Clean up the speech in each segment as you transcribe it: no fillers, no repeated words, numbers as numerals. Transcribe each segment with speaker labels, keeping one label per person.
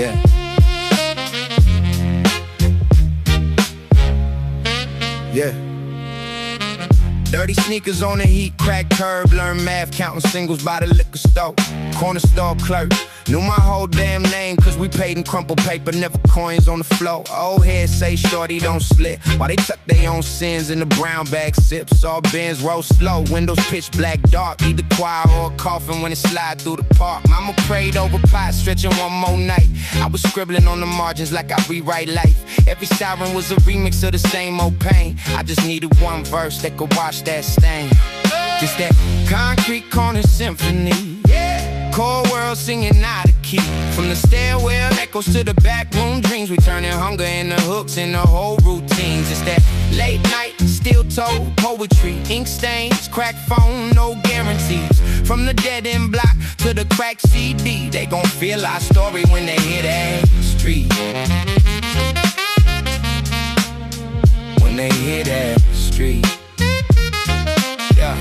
Speaker 1: Yeah. Yeah. Dirty sneakers on the heat, crack curb, learn math, counting singles by the liquor store. Corner store clerk, knew my whole damn name, cause we paid in crumpled paper, never coins on the floor. Old heads say shorty don't slip, while they tuck their own sins in the brown bag sips. All bins roll slow, windows pitch black dark, either choir or a coffin when it slide through the park. Mama prayed over pot, stretching one more night. I was scribbling on the margins like I rewrite life. Every siren was a remix of the same old pain. I just needed one verse that could wash that stain. Just that concrete corner symphony. Cold world singing out of key. From the stairwell echoes to the back room dreams, we turning hunger into hooks in the whole routines. It's that late night, steel toe poetry, ink stains, crack phone, no guarantees. From the dead end block to the crack CD, they gon' feel our story when they hear that street. When they hear that street. Yeah.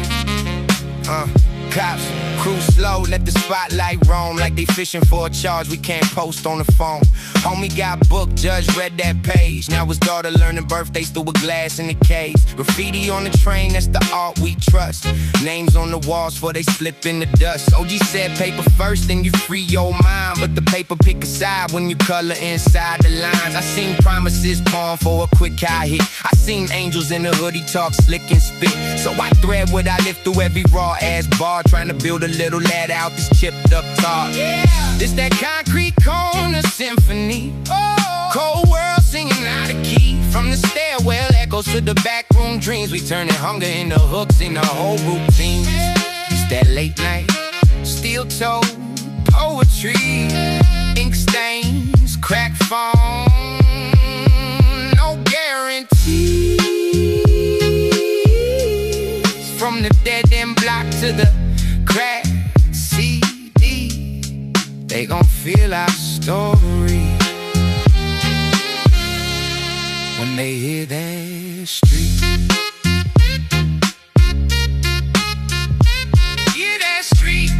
Speaker 1: Cops, cruise slow, let the spotlight roam like they fishing for a charge we can't post on the phone. Homie got booked, judge read that page. Now his daughter learning birthdays through a glass in the cage. Graffiti on the train, that's the art we trust. Names on the walls before they slip in the dust. OG said paper first, then you free your mind. But the paper pick a side when you color inside the lines. I seen promises pawn for a quick high hit. I seen angels in the hoodie talk slick and spit. So I thread what I live through every raw ass bar, trying to build a little lad out this chipped up tar. Yeah. This that concrete corner symphony. Oh. Cold world singing out of key. From the stairwell echoes to the backroom dreams, we turning hunger into hooks in the whole routine. It's that late night, steel toe poetry, ink stains, crack phone, no guarantees. From the dead end block to the crack CD, they gon' feel our story when they hear that street. Hear that street.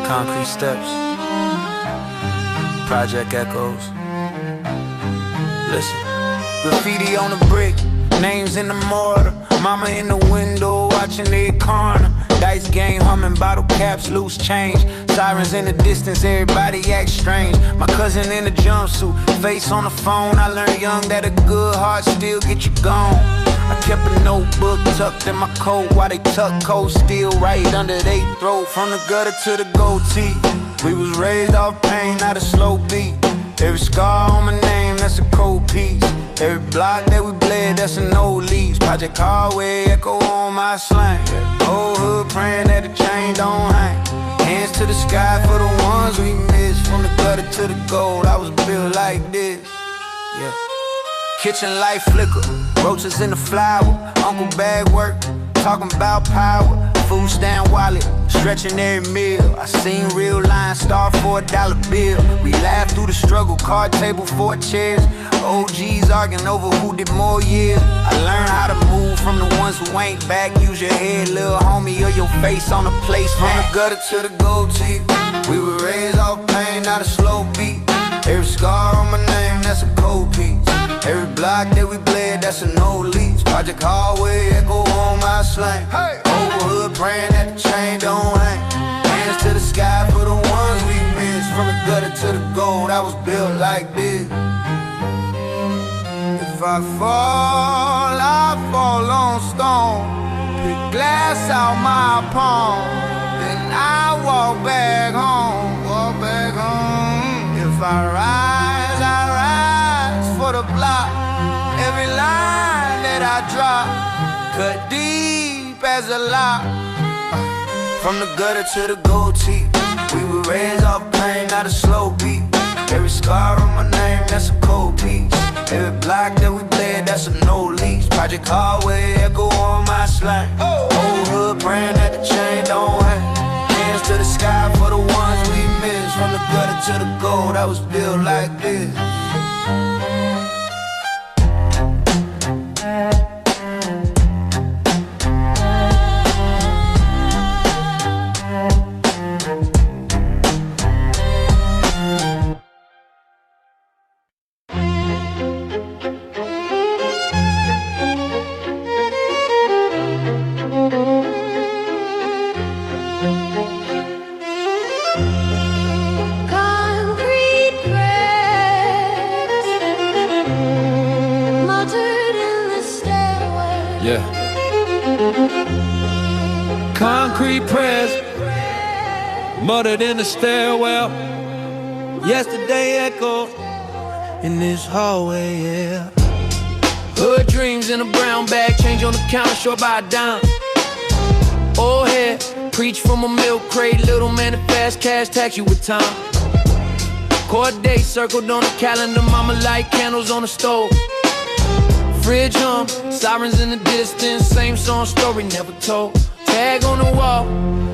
Speaker 2: Concrete steps, project echoes. Listen. Graffiti on the brick, names in the mortar. Mama in the window watching the corner. Dice game humming, bottle caps, loose change. Sirens in the distance, everybody act strange. My cousin in a jumpsuit, face on the phone. I learned young that a good heart still get you gone. I kept a notebook tucked in my coat while they tuck cold steel right under they throat. From the gutter to the goatee, we was raised off pain, not a slow beat. Every scar on my name, that's a cold piece. Every block that we bled, that's an old lease. Project Hardway, echo on my slang. Old hood praying that the chain don't hang. Hands to the sky for the ones we missed. From the gutter to the gold, I was built like this. Yeah. Kitchen light flicker, roaches in the flour. Uncle bag work, talking about power. Food stand wallet, stretching every meal. I seen real lines start for $1 bill. We laughed through the struggle, card table, 4 chairs. OGs arguing over who did more years. I learned how to move from the ones who ain't back. Use your head, little homie, or your face on a place. From the gutter to the goatee, we were raised off pain, not a slow beat. Every scar on my name, that's a cold piece. Every block that we bled, that's a no lease. Project Hardway, echo on my slang. Hey. Overhood praying that the chain don't hang. Hands to the sky for the ones we missed. From the gutter to the gold, I was built like this. If I fall on stone. Pick glass out my palm, then I walk back home. If I rise for the block. Every line that I drop, cut deep as a lock. From the gutter to the goatee, we were raised off pain, not a slow beat. Every scar on my name, that's a cold piece. Every block that we played, that's a no lease. Project Hallway, echo on my slang. Old hood brand at the chain, don't hang. Hands to the sky for the ones we miss. From the gutter to the gold, I was built like this.
Speaker 3: Concrete press, muttered in the stairwell. Yesterday echoed in this hallway, yeah. Hood dreams in a brown bag, change on the counter, short by a dime. Old head, preach from a milk crate, little man in fast cash, tax you with time. Court date circled on the calendar, mama light candles on the stove. Fridge hum, sirens in the distance, same song story never told. Tag on the wall,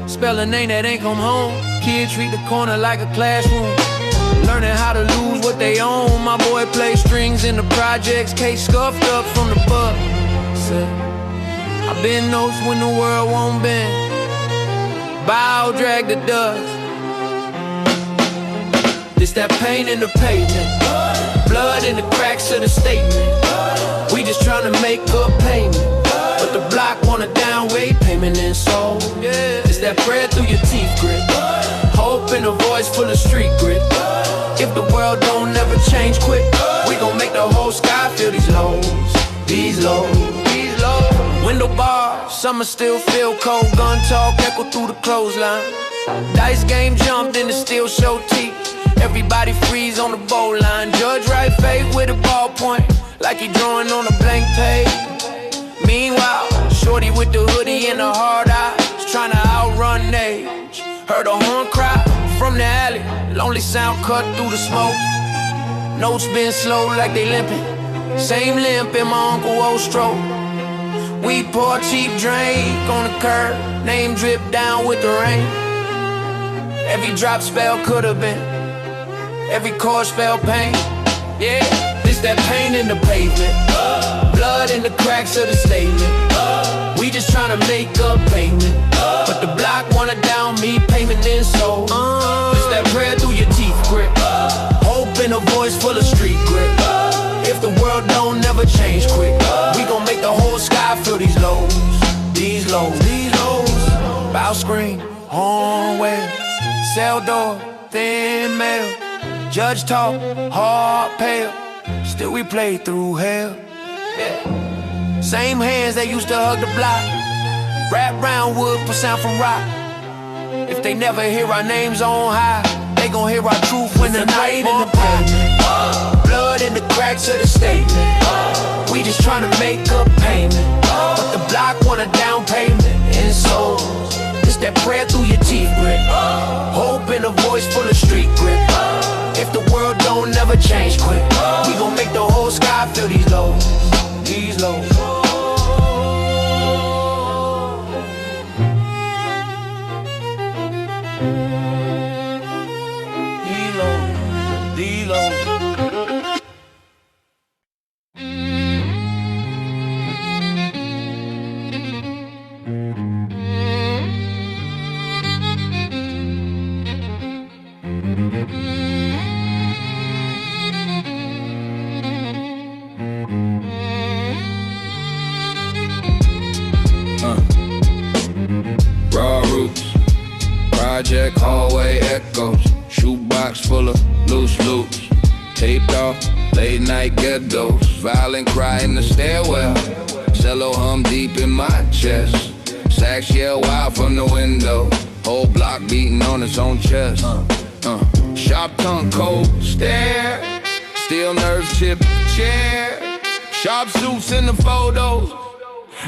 Speaker 3: spell a name that ain't come home. Kids treat the corner like a classroom, learning how to lose what they own. My boy play strings in the projects, case scuffed up from the bug. Said, I been notes when the world won't bend, bow, drag the dust. This that pain in the pavement, blood in the cracks of the statement. We just tryna make a payment, but the block want a down rate payment and soul. It's that prayer through your teeth grit, hope in a voice full of street grit. If the world don't never change quick, we gon' make the whole sky feel these lows, these lows, these lows. Window bar, summer still feel cold. Gun talk echo through the clothesline. Dice game jumped in the steel show teeth. Everybody freeze on the bowl line. Judge right fade with a ballpoint, like he drawing on a blank page. Meanwhile, shorty with the hoodie and the hard eyes, trying to outrun age. Heard a horn cry from the alley, lonely sound cut through the smoke. Notes been slow like they limping, same limp in my Uncle O's stroke. We pour cheap drink on the curb, name drip down with the rain. Every drop spell could've been, every chord spell pain. Yeah, this that pain in the pavement, blood in the cracks of the statement. We just tryna make a payment, but the block wanna down me payment in soul. This that prayer through your teeth grit, hope in a voice full of street grit. If the world don't never change quick, we gon' make the whole sky feel these lows, these lows, these lows. Bow screen, horn wail, cell door, thin mail. Judge talk, heart pale, still we play through hell. Yeah. Same hands that used to hug the block, wrap round wood for sound from rock. If they never hear our names on high, they gon' hear our truth when the night in the pavement. Blood in the cracks of the statement. We just tryna make a payment, but the block want a down payment in souls. It's that prayer through your teeth grit, hope in a voice full of street grit. If the world don't never change quick, we gon' make the whole sky feel these lows, these lows. These lows, these lows.
Speaker 4: Project hallway echoes, shoebox full of loose loops, taped off late night ghettos, violent cry in the stairwell, cello hum deep in my chest, sax yell wild from the window, whole block beating on its own chest. Sharp tongue, cold stare, steel nerves chip chair, sharp suits in the photos,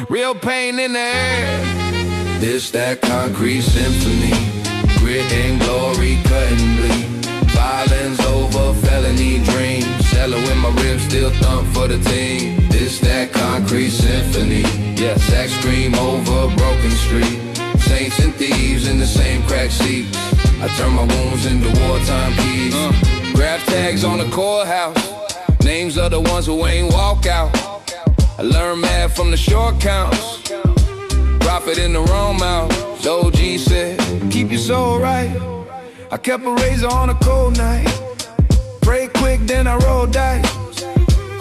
Speaker 4: real pain in the air. This that concrete symphony, grit and glory, cut and bleed. Violence over felony dreams. Cellar with my ribs still thump for the team. This that concrete symphony. Yeah, sax scream over broken street. Saints and thieves in the same crack seats. I turn my wounds into wartime keys. Grab tags on the courthouse. Names of the ones who ain't walk out. I learned math from the short counts. Profit in the wrong mouth. The OG said, keep your soul right. I kept a razor on a cold night. Pray quick, then I roll dice.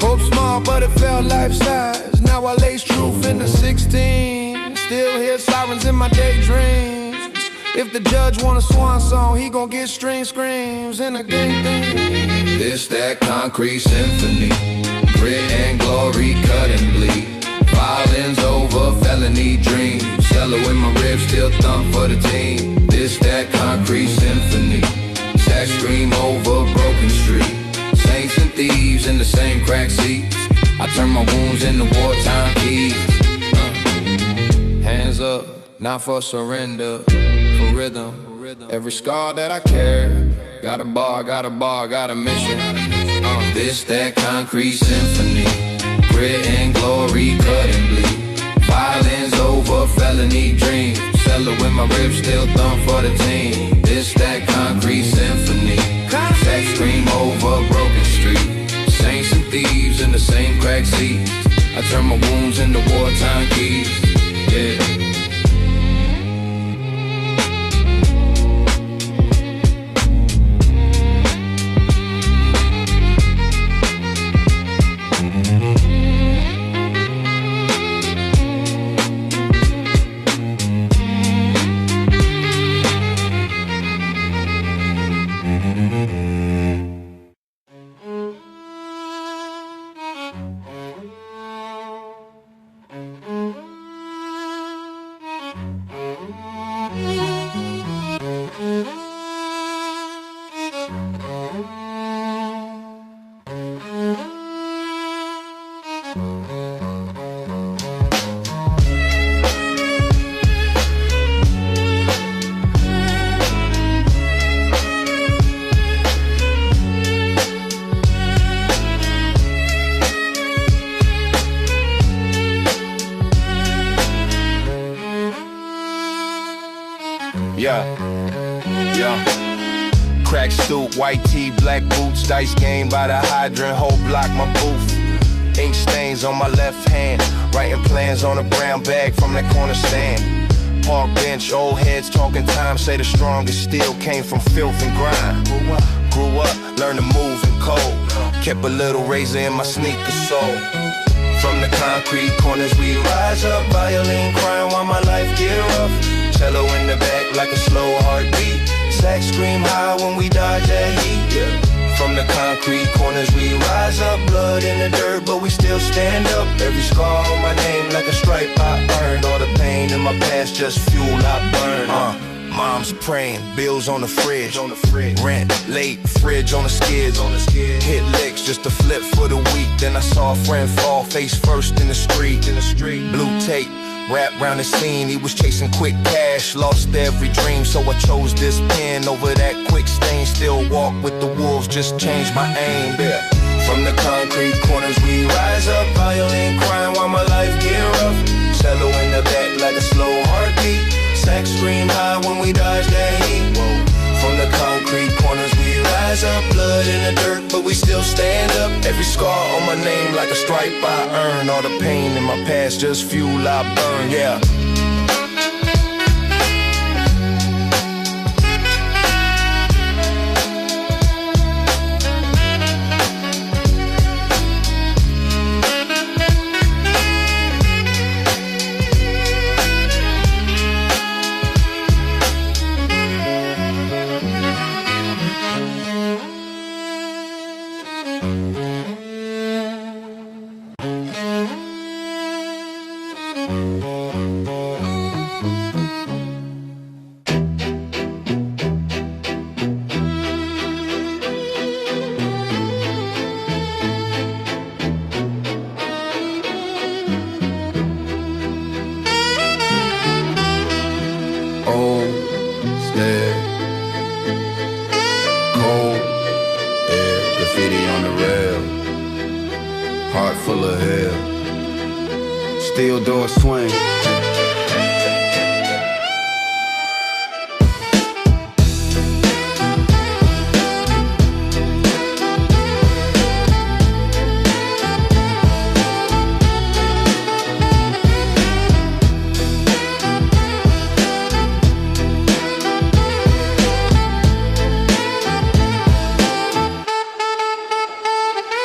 Speaker 4: Hope small, but it felt life-size. Now I lace truth in the 16. Still hear sirens in my daydreams. If the judge want a swan song, he gon' get string screams in a gang thing. This that concrete symphony. Grit and glory, cut and bleed. Violence over felony dreams. Cellar with my ribs still thump for the team. This that concrete symphony. Sax scream over broken street. Saints and thieves in the same crack seats. I turn my wounds into wartime keys. Hands up, not for surrender, for rhythm. Every scar that I carry, got a bar, got a mission. This that concrete symphony. Grit and glory, cut and bleed. Violence over felony dreams. Cellar with my ribs still thump for the team. This that concrete symphony. Sax scream over broken street. Saints and thieves in the same crack seats. I turn my wounds into wartime keys. Yeah.
Speaker 1: Crack suit, white tee, black boots, dice game by the hydrant, whole block my booth. Ink stains on my left hand, writing plans on a brown bag from that corner stand. Park bench, old heads talking time, say the strongest steel came from filth and grime. Grew up, learned to move in cold, kept a little razor in my sneaker sole. From the concrete corners we rise up, violin crying while my life get rough. Cello in the back like a slow heartbeat. Sax scream high when we dodge that heat. Yeah. From the concrete corners we rise up, blood in the dirt, but we still stand up. Every scar on my name like a stripe I earned. All the pain in my past just fuel I burn. Mom's praying, bills on the fridge. Rent late, fridge on the skids. Hit licks just to flip for the week. Then I saw a friend fall face first in the street. Blue tape, wrapped round the scene. He was chasing quick cash, lost every dream. So I chose this pen over that quick stain. Still walk with the wolves, just changed my aim. Yeah. From the concrete corners we rise up, violin crying while my life get rough. Cello in the back like a slow heartbeat. Sax scream high when we dodge that heat. Whoa. From the concrete corners we rise up, blood in the dirt, but we still stand up. Every scar on my name like a stripe I earn. All the pain in my past just fuel I burn, yeah. heart full of hell. Steel door swing.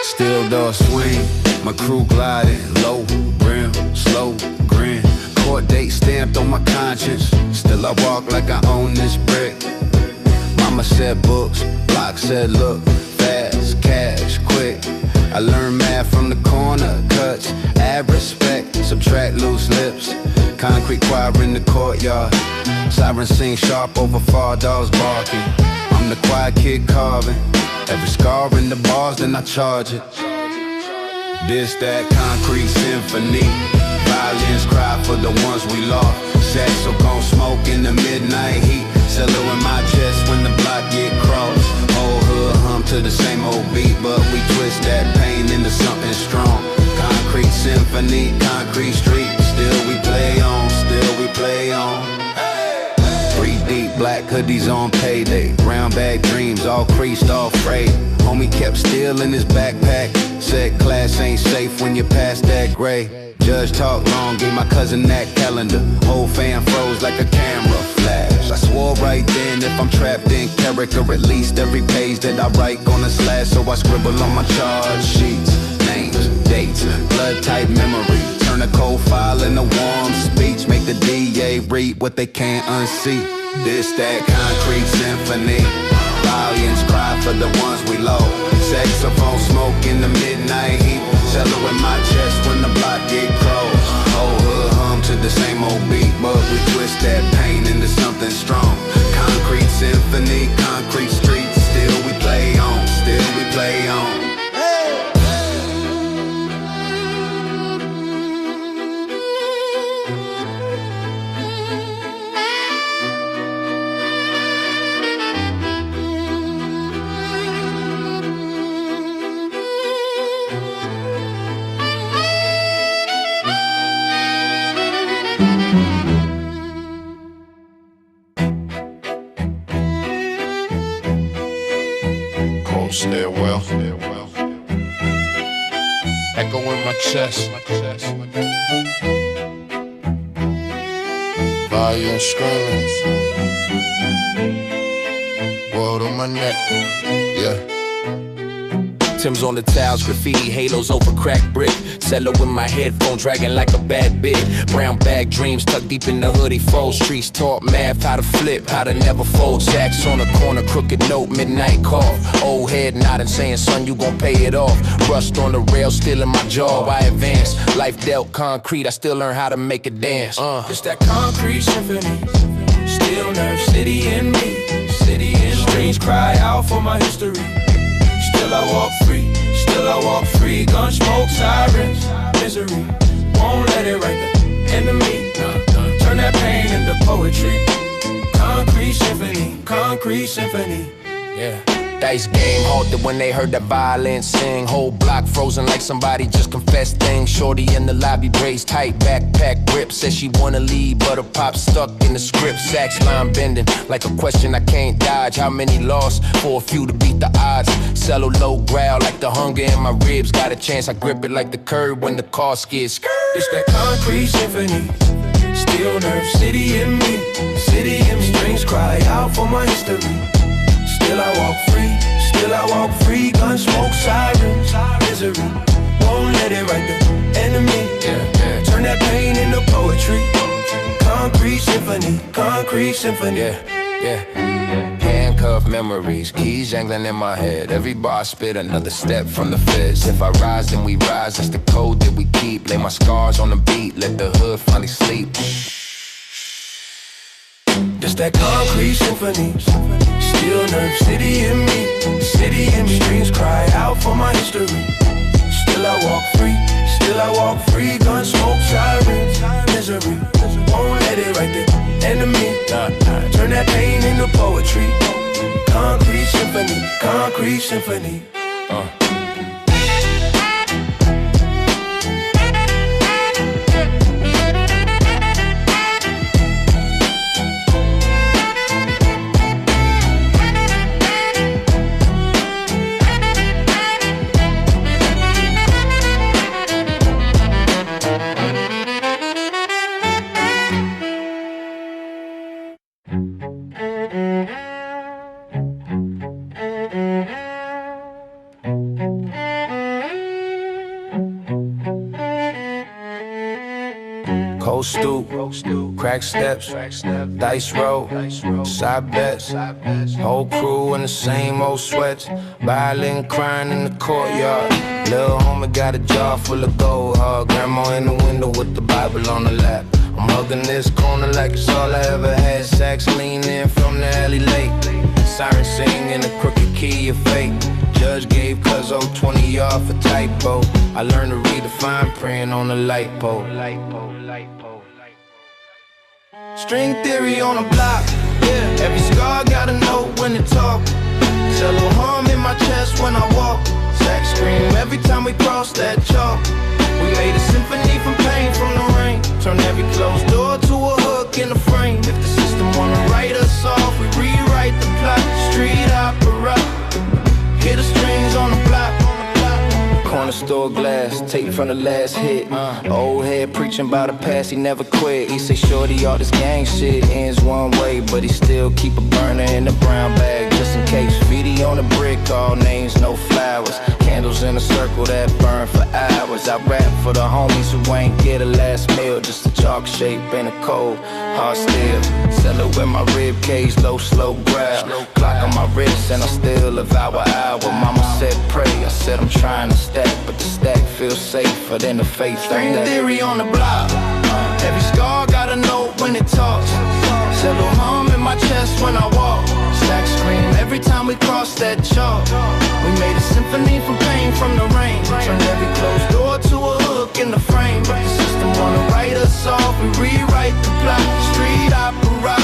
Speaker 1: Steel door swing, my crew gliding, low, rim, slow, grin. Court date stamped on my conscience, still I walk like I own this brick. Mama said books, block said look, fast, cash, quick. I learned math from the corner cuts, add respect, subtract loose lips. Concrete choir in the courtyard, sirens sing sharp over far dogs barking. I'm the quiet kid carving, every scar in the bars, then I charge it. This, that concrete symphony. Violins cry for the ones we lost. Saxophone smoke in the midnight heat. Cello in my chest when the block get crossed. Whole hood hum to the same old beat, but we twist that pain into something strong. Concrete symphony, concrete street. Still we play on, still we play on. 3 deep, black hoodies on payday. Brown bag dreams, all creased, all frayed. Homie kept still in his backpack. Said class ain't safe when you're past that gray. Judge talked long, gave my cousin that calendar. Whole fam froze like a camera flash. I swore right then if I'm trapped in character, at least every page that I write gonna slash. So I scribble on my charge sheets, names, dates, blood type memory. Turn a cold file into warm speech. Make the DA read what they can't unsee. This, that concrete symphony. Violins cry for the ones we lost. Saxophone smoke in the midnight heat. Cello in my chest when the block get closed. Whole hood hum to the same old beat, but we twist that pain into something strong. Concrete symphony, concrete streets. Still we play on, still we play on.
Speaker 5: Stairwell, echo in my chest, volume screaming, world on my neck, yeah.
Speaker 3: Tim's on the tiles, graffiti, halos over cracked brick. Cello in my headphone, dragging like a bad bit. Brown bag dreams tucked deep in the hoodie fold. Streets taught math, how to flip, how to never fold. Jacks on the corner, crooked note, midnight call. Old head nodding, saying, son, you gon' pay it off. Rust on the rail, still in my jaw, I advance. Life dealt concrete, I still learn how to make it dance.
Speaker 2: It's that concrete symphony. Still nerve, city in me. City in streets cry out for my history. Still I walk free, still I walk free. Gun smoke, sirens, misery. Won't let it write the enemy. Turn that pain into poetry. Concrete symphony, concrete symphony.
Speaker 3: Yeah. Dice game halted when they heard that violin sing. Whole block frozen like somebody just confessed things. Shorty in the lobby, braids tight, backpack grip. Says she wanna leave, but her pop stuck in the script. Sax line bending like a question I can't dodge. How many lost for a few to beat the odds? Cello low growl like the hunger in my ribs. Got a chance, I grip it like the curb when the car skids.
Speaker 2: It's that concrete symphony. Still nerve, city in me. City in me. Strings cry out for my history. Still I walk free, still I walk free. Gun smoke, sirens, misery. Won't let it write the enemy. Turn that pain into poetry. Concrete symphony, concrete symphony.
Speaker 3: Handcuff memories, keys jangling in my head. Every bar I spit, another step from the feds. If I rise, then we rise, that's the code that we keep. Lay my scars on the beat, let the hood finally sleep.
Speaker 2: It's that concrete symphony. Still nerve, city in me. City in me. Streets cry out for my history. Still I walk free, still I walk free. Gun smoke, sirens, misery. Won't let it write the enemy. Turn that pain into poetry. Concrete symphony, concrete symphony. Cold stoop, crack steps, dice roll, side bets. Whole crew in the same old sweats. Violin crying in the courtyard. Lil' homie got a jar full of gold hard. Grandma in the window with the Bible on the lap. I'm hugging this corner like it's all I ever had. Sax lean in from the alley lake. Siren sing in a crooked key of fate. Judge gave Cuzzo 20 yard for typo. I learned to read the fine print on the light pole. String theory on the block, yeah. Every scar got a note when it talk. Cello hum in my chest when I walk. Sax scream every time we cross that chalk. We made a symphony from pain, from the rain. Turn every closed door to a hook in the frame. If the system wanna write us off, we rewrite the plot. Street opera, hear the strings on the block. Corner store glass, tape from the last hit. Old head preaching about a past, he never quit. He say, shorty, all this gang shit ends one way, but he still keep a burner in the brown bag, just in case. Feedy on the brick, all names, no flowers. Candles in a circle that burn for hours. I rap for the homies who ain't get a last meal, just a chalk shape in a cold, hard steel. Sell it with my rib cage, low, slow growl. Clock on my wrist and I still live hour. Mama said pray, I said I'm trying to stack, but the stack feels safer than the faith. String theory on the block. Every scar got a note when it talks. Cello hum in my chest when I walk. Sax scream every time we cross that chalk. We made a symphony from pain, from the rain. Turned every closed door to a hook in the frame. But the system wanna write us off, we rewrite the plot. Street opera,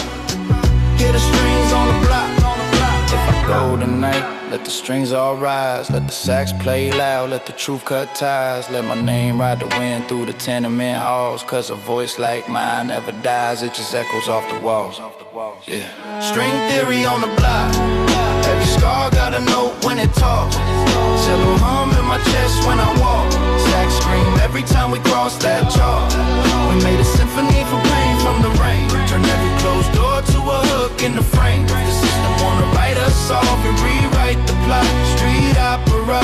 Speaker 2: hear the strings on the block. If I go tonight, let the strings all rise. Let the sax play loud, let the truth cut ties. Let my name ride the wind through the tenement halls. Cause a voice like mine never dies, it just echoes off the walls. Yeah. String theory on the block. Every scar got a note when it talks. Cello hum in my chest when I walk. Sax scream every time we cross that chalk. We made a symphony from pain, from the rain. Turn every closed door to a hook in the frame. The system wanna write us off and rewrite the plot. Street opera,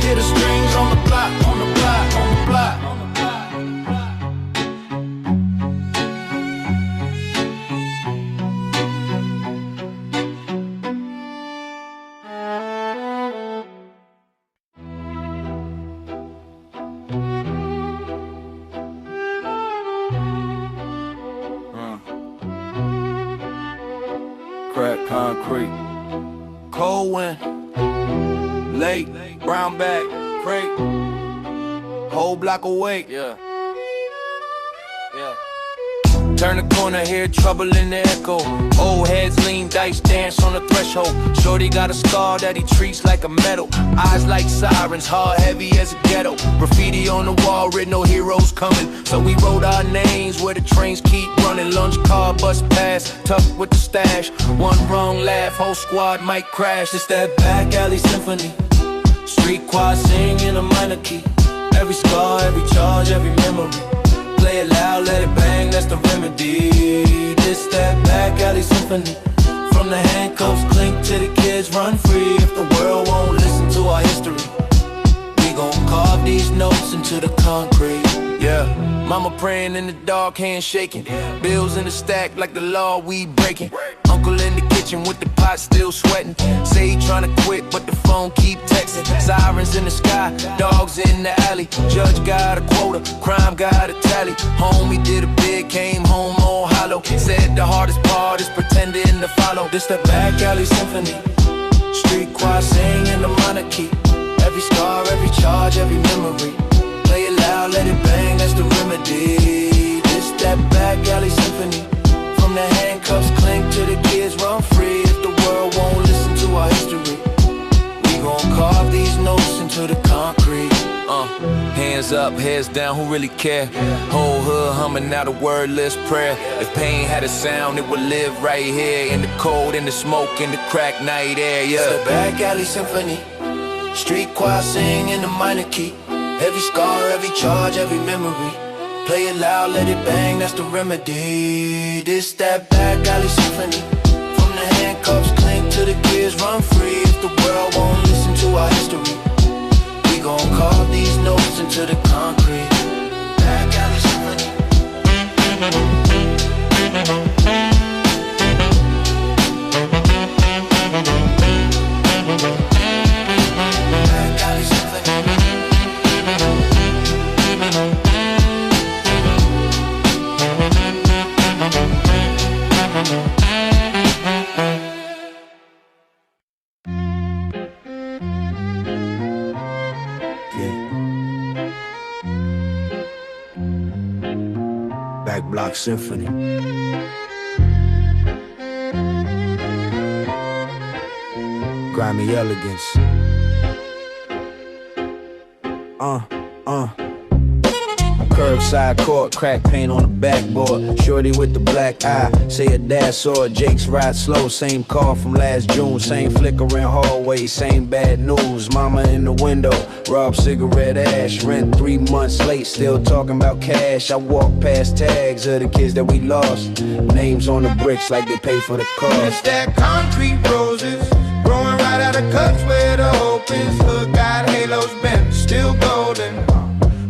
Speaker 2: hear the strings on the block, on the block, on the block. Crack concrete, cold wind, late, brown bag, crate, whole block awake. Yeah. Turn the corner, hear trouble in the echo. Old heads lean, dice dance on the threshold. Shorty got a scar that he treats like a medal. Eyes like sirens, heart heavy as a ghetto. Graffiti on the wall, written no heroes coming. So we wrote our names where the trains keep running. Lunch car, bus pass, tucked with the stash. One wrong laugh, whole squad might crash. It's that back alley symphony. Street choir sing in a minor key. Every scar, every charge, every memory. Play it loud, let it bang, that's the remedy. This that back alley symphony. From the handcuffs clink to the kids run free. If the world won't listen to our history, we gon' carve these notes into the concrete. Yeah, mama praying in the dark, hands shaking. Bills in the stack like the law we breaking. Uncle in the kitchen with the pot still sweating. Say he tryna quit, but the phone keep texting. Sirens in the sky, dogs in the alley. Judge got a quota, crime got a tally. Homie did a bid, came home all hollow. Said the hardest part is pretending to follow. This the back alley symphony. Street choir sing in the minor key. Every scar, every charge, every memory. Play it loud, let it bang, that's the remedy. This that back alley symphony. From the handcuffs clink to the kids run free. If the world won't listen to our history, we gon' carve these notes into the concrete. Hands up, heads down, who really care? Whole hood humming out a wordless prayer. If pain had a sound, it would live right here. In the cold, in the smoke, in the crack night air, yeah. It's the back alley symphony. Street choir sing in the minor key. Every scar, every charge, every memory.
Speaker 3: Play it loud, let it bang, that's the remedy. This that back alley symphony. From the handcuffs clink to the gears run free. If the world won't listen to our history, we gon' carve these notes into the concrete. Back alley symphony. Back alley symphony. Back Block Symphony. Grimy elegance. Curbside court, crack paint on the backboard. Shorty with the black eye, say her dad saw her. Jake's ride slow, same car from last June. Same flickering hallway, same bad news. Mama in the window, rob cigarette ash. Rent 3 months late, still talking about cash. I walk past tags of the kids that we lost. Names on the bricks like they pay for the cost.
Speaker 1: It's that concrete roses, growing right out of cuts where the hope is. Hood got halos bent, still golden.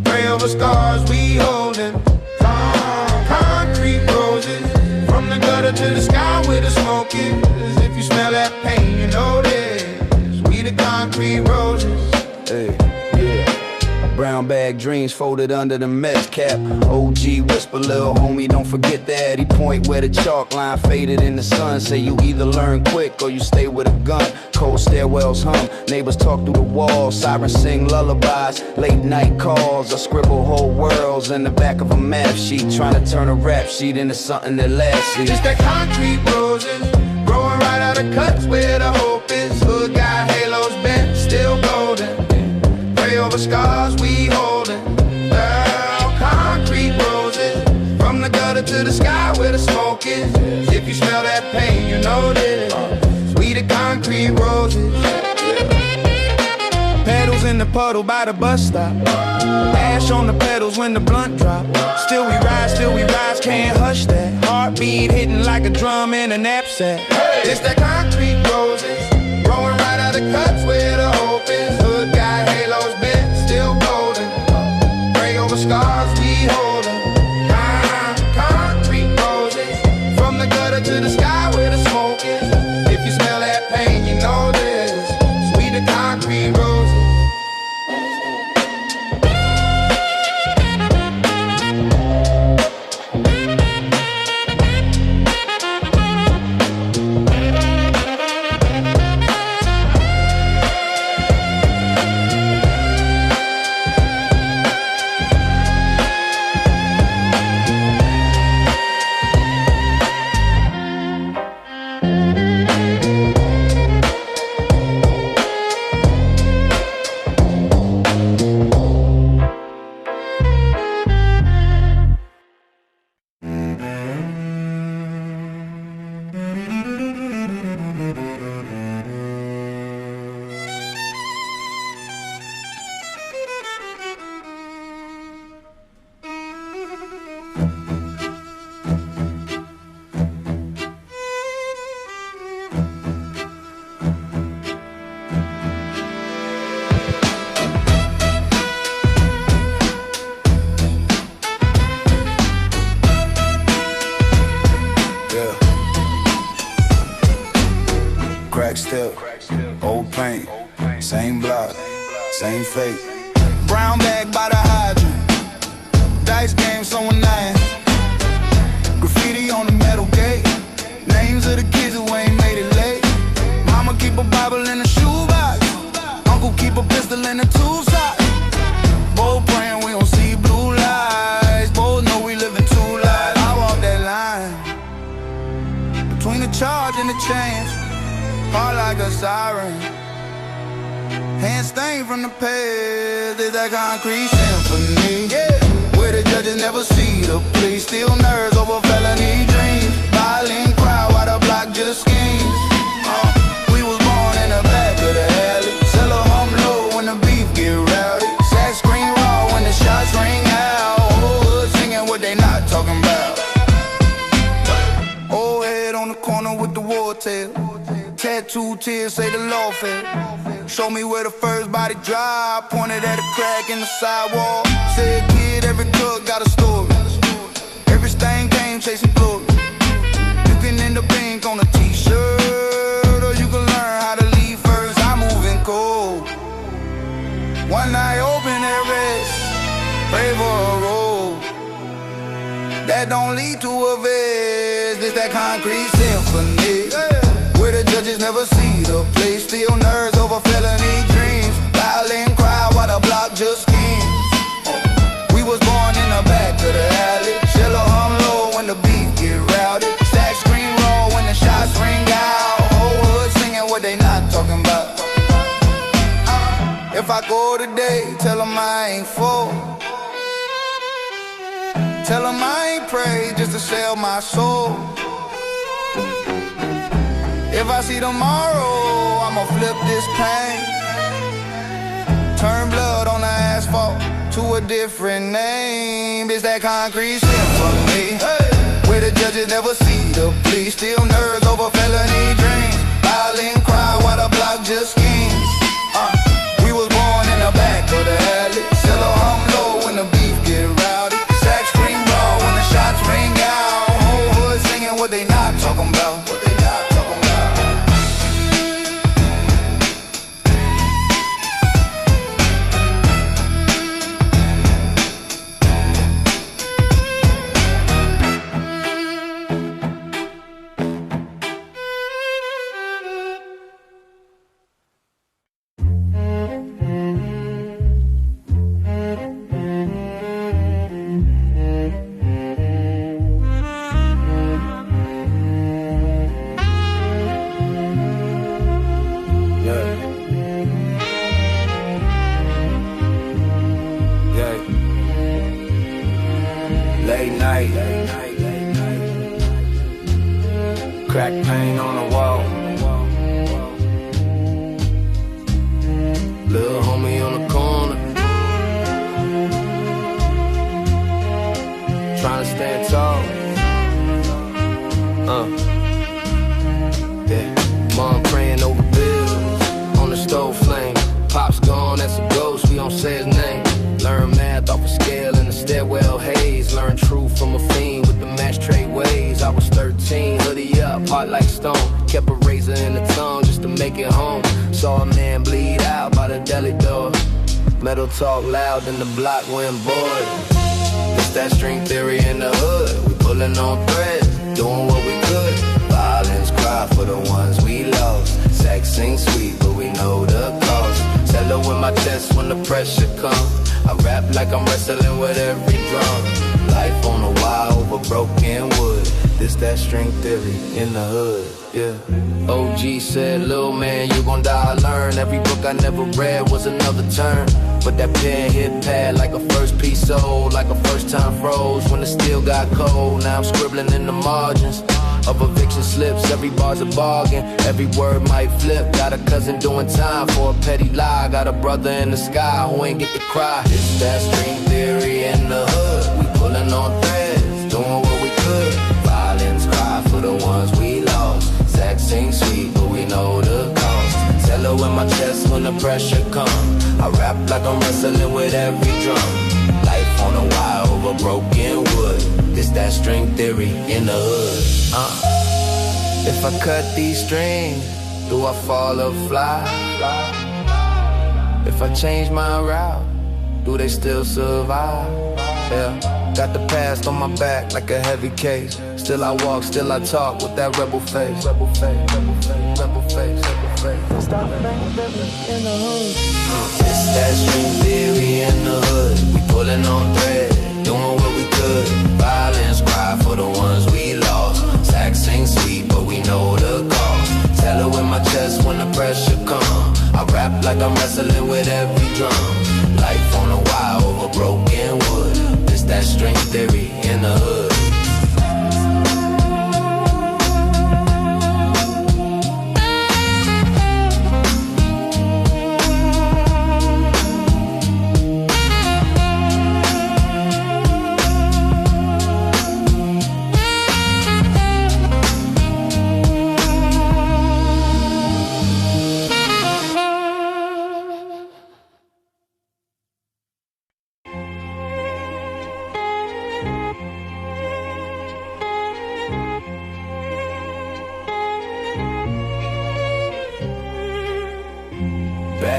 Speaker 1: Pray over scars we holding. Concrete roses, from the gutter to the sky where the smoke is. If you smell that pain, you know this. We the concrete roses.
Speaker 3: Hey, yeah. Brown bag dreams folded under the Mets cap. OG whisper, little homie, don't forget that. He point where the chalk line faded in the sun. Say you either learn quick or you stay with a gun. Cold stairwells hum, neighbors talk through the walls. Sirens sing lullabies, late night calls. I scribble whole worlds in the back of a math sheet, trying to turn a rap sheet into something that lasts.
Speaker 1: It's that concrete roses, growing right out of cuts where the hope is. Hood got halos bent, still golden. Pray over scars we holding. Girl, concrete roses, from the gutter to the sky where the smoke is. If you smell that pain, you know this. We the concrete roses. Pedals in the puddle by the bus stop. Ash on the pedals when the blunt drop. Still we rise, can't hush that. Heartbeat hitting like a drum in a knapsack. It's that concrete roses, growing right out of cuts where the hope is. Hood got halos bent, still golden. Pray over scars we holding. Concrete roses, from the gutter to the sky where the smoke is. If you smell that pain, you know this. Sweet the concrete roses. Still, old paint, same block, same fate. Brown bag by the hydrant, dice game someone nine. Graffiti on the metal gate, names of the kids who ain't made it late. Mama keep a Bible in a shoebox, uncle keep a pistol in a tool sock. Both praying we don't see blue lights, both know we living two lives. I walk that line between the charge and the change. Heart like a siren, hands stained from the past. It's that concrete symphony, yeah. Where the judges never see the plea. Still nerves over felony dreams. Violent crowd while the block just schemes. We was born in the back of the alley. Sell a hum low when the beef get rowdy. Sax scream raw when the shots ring out. Whole hood singing on the corner with the war tail. Tattoo tears say the law fair. Show me where the first body drop. Pointed at a crack in the sidewalk. Said kid, every drug got a story. Every stain came chasing glory. You can end up pink on a t-shirt, or you can learn how to leave first. I'm moving cold. One night open and rest. Pray for a road that don't lead to a vest. This that concrete symphony, where the judges never see the place. Still nerves over felony dreams. Violent cry while the block just schemes. We was born in the back of the alley. Shella hum low when the beat get rowdy. Stack screen roll when the shots ring out. Whole hood singing what they not talking about. If I go today, tell them I ain't full. Tell them I ain't prayed just to sell my soul. If I see tomorrow, I'ma flip this pain. Turn blood on the asphalt to a different name. It's that concrete symphony, where the judges never see the plea. Still nerves over felony dreams. Violent cry while the block just schemes. We was born in the back of the alley. Still a hum low when the beef get rowdy. Sack scream roll when the shots ring out. Whole hood singing what they not talking about. What they not talking about. Crack paint on the wall. Little homie on the corner, trying to stand tall. Yeah. Mom praying over bills on the stove flame. Pop's gone, that's a ghost, we don't say his name. Learn math off a scale in the stairwell haze. Learn truth from a fiend with the match trade ways. I was 13, hoodie up, hot like stone. Kept a razor in the tongue just to make it home. Saw a man bleed out by the deli door. Metal talk loud and the block went bored. It's that string theory in the hood. We pulling on threads, doing what we could. Violence cry for the ones we lost. Sex ain't sweet, but we know the cost. Tell her with my chest when the pressure comes. I rap like I'm wrestling with every drum. Life on a wire over broken wood. This that string theory in the hood, yeah. OG said, little man, you gon' die learn. Every book I never read was another turn. But that pen hit pad like a first piece sold. Like a first time froze when the steel got cold. Now I'm scribbling in the margins of eviction slips. Every bar's a bargain, every word might flip. Got a cousin doing time for a petty lie. Got a brother in the sky who ain't get to cry. It's that string theory in the hood. We pulling on threads, doing what we could. Violence cry for the ones we lost. Sex ain't sweet, but we know the cost. Tell her in my chest when the pressure comes. I rap like I'm wrestling with every drum. Life on a wire over broken wood. It's that string theory in the hood. If I cut these strings, do I fall or fly? If I change my route, do they still survive? Yeah, got the past on my back like a heavy case. Still I walk, still I talk with that rebel face. Rebel face, rebel face, rebel face, rebel face. Stop in the hood. It's that string theory in the hood. We pulling on thread, doing what we could. Violence cry for the ones we lost. Sex ain't sweet, but we know the cost. Tell her in my chest when the pressure comes. I rap like I'm wrestling with every drum. Life on a wire over broken wood. It's that string theory in the hood.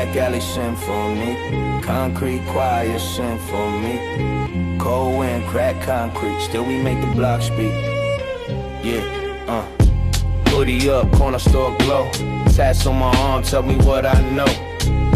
Speaker 3: back alley symphony. Concrete choir symphony. Cold wind, crack concrete. Still we make the block speak. Yeah, hoodie up, corner store glow. Tats on my arm, tell me what I know.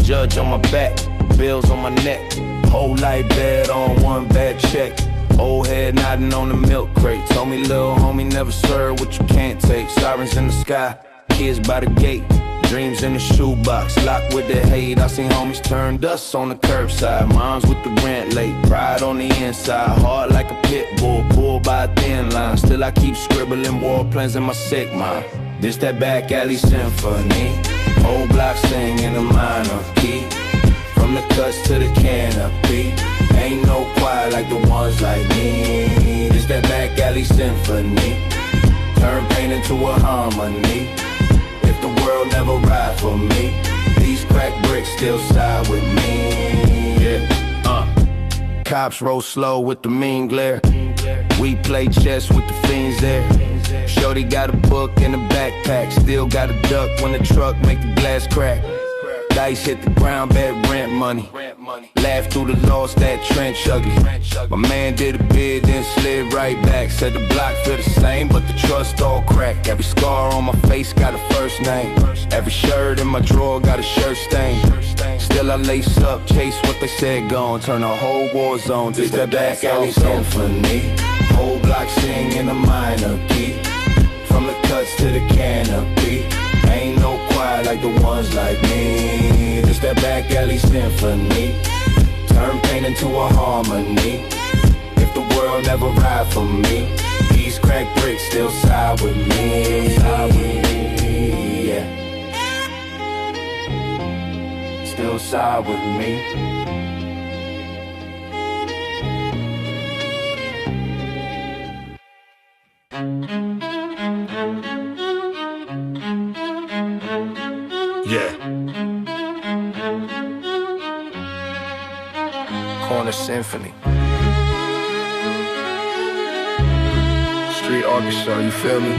Speaker 3: Judge on my back, bills on my neck. Whole life bed on one bad check. Old head nodding on the milk crate. Told me little homie never serve what you can't take. Sirens in the sky, kids by the gate. Dreams in the shoebox, locked with the hate. I seen homies turn dust on the curbside. Moms with the rent late, pride on the inside. Hard like a pit bull, pulled by a thin line. Still I keep scribbling war plans in my sick mind. This that back alley symphony. Whole block singing a minor key. From the cuts to the canopy. Ain't no choir like the ones like me. This that back alley symphony. Turn pain into a harmony. If the world never ride for me, these crack bricks still side with me. Yeah, cops roll slow with the mean glare. We play chess with the fiends there. Shorty got a book in the backpack. Still got a duck when the truck make the glass crack. Dice hit the ground, bet rent money. Laugh through the loss, that trench ugly. My man did a bid, then slid right back. Said the block feel the same, but the trust all cracked. Every scar on my face got a first name. Every shirt in my drawer got a shirt stain. Still I lace up, chase what they said gone. Turn a whole war zone, this that back alley symphony. Whole block sing in a minor key. From the cuts to the canopy. Ain't no choir like the ones like me. This that back alley symphony. Turn pain into a harmony. If the world never ride for me, these crack bricks still side with me. Yeah. Still side with me.
Speaker 1: Yeah.
Speaker 3: Corner Symphony. Street orchestra, you feel me?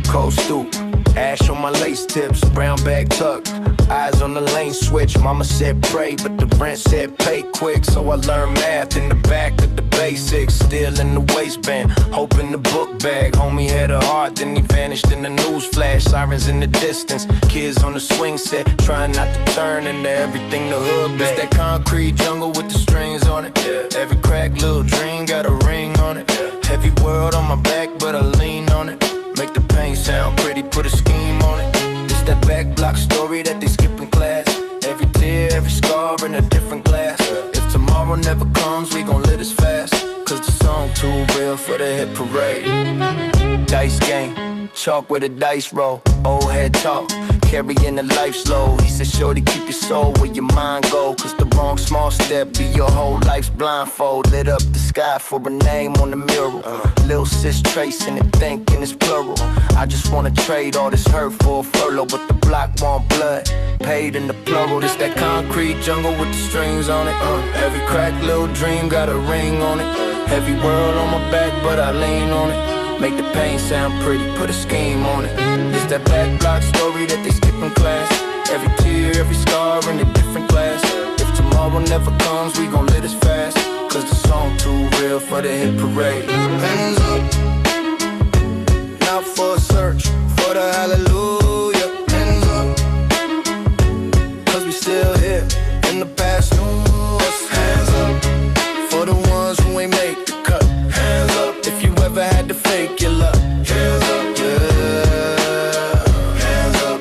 Speaker 3: Cold stoop, ash on my lace tips, brown bag tucked. Eyes on the lane switch, mama said pray, but the rent said pay quick. So I learned math in the back of the basics. Still in the waistband, hoping the book bag. Homie had a heart, then he vanished in the news flash. Sirens in the distance, kids on the swing set, trying not to turn into everything the hood bag. It's that concrete jungle with the strings on it. Every crack, little dream got a ring on it. Heavy world on my back, but I lean on it. Make the pain sound pretty, put a scheme on it. It's that back block story that they skip in class. Every tear, every scar in a different glass. If tomorrow never comes, we gon' live as fast. Cause the song too real for the hit parade. Dice game, chalk with a dice roll. Old head talk, carrying the life slow. He said, shorty, keep your soul where your mind go. Cause the wrong small step be your whole life's blindfold. Lit up the sky for a name on the mural. Lil' sis tracing it, thinking it's plural. I just wanna trade all this hurt for a furlough, but the block want blood, paid in the plural. This that concrete jungle with the strings on it. Every crack, little dream got a ring on it. Heavy world on my back, but I lean on it. Make the pain sound pretty, put a scheme on it. It's that back block story that they skip in class. Every tear, every scar in a different glass. If tomorrow never comes, we gon' live as fast. Cause the song too real for the hit parade. Hands up, not for a search, for the hallelujah. Hands up, cause we still here, in the past knew us. Hands up, for the ones who ain't make the cut. Hands up, if you ever had to fake your luck. Hands up, yeah. Hands up,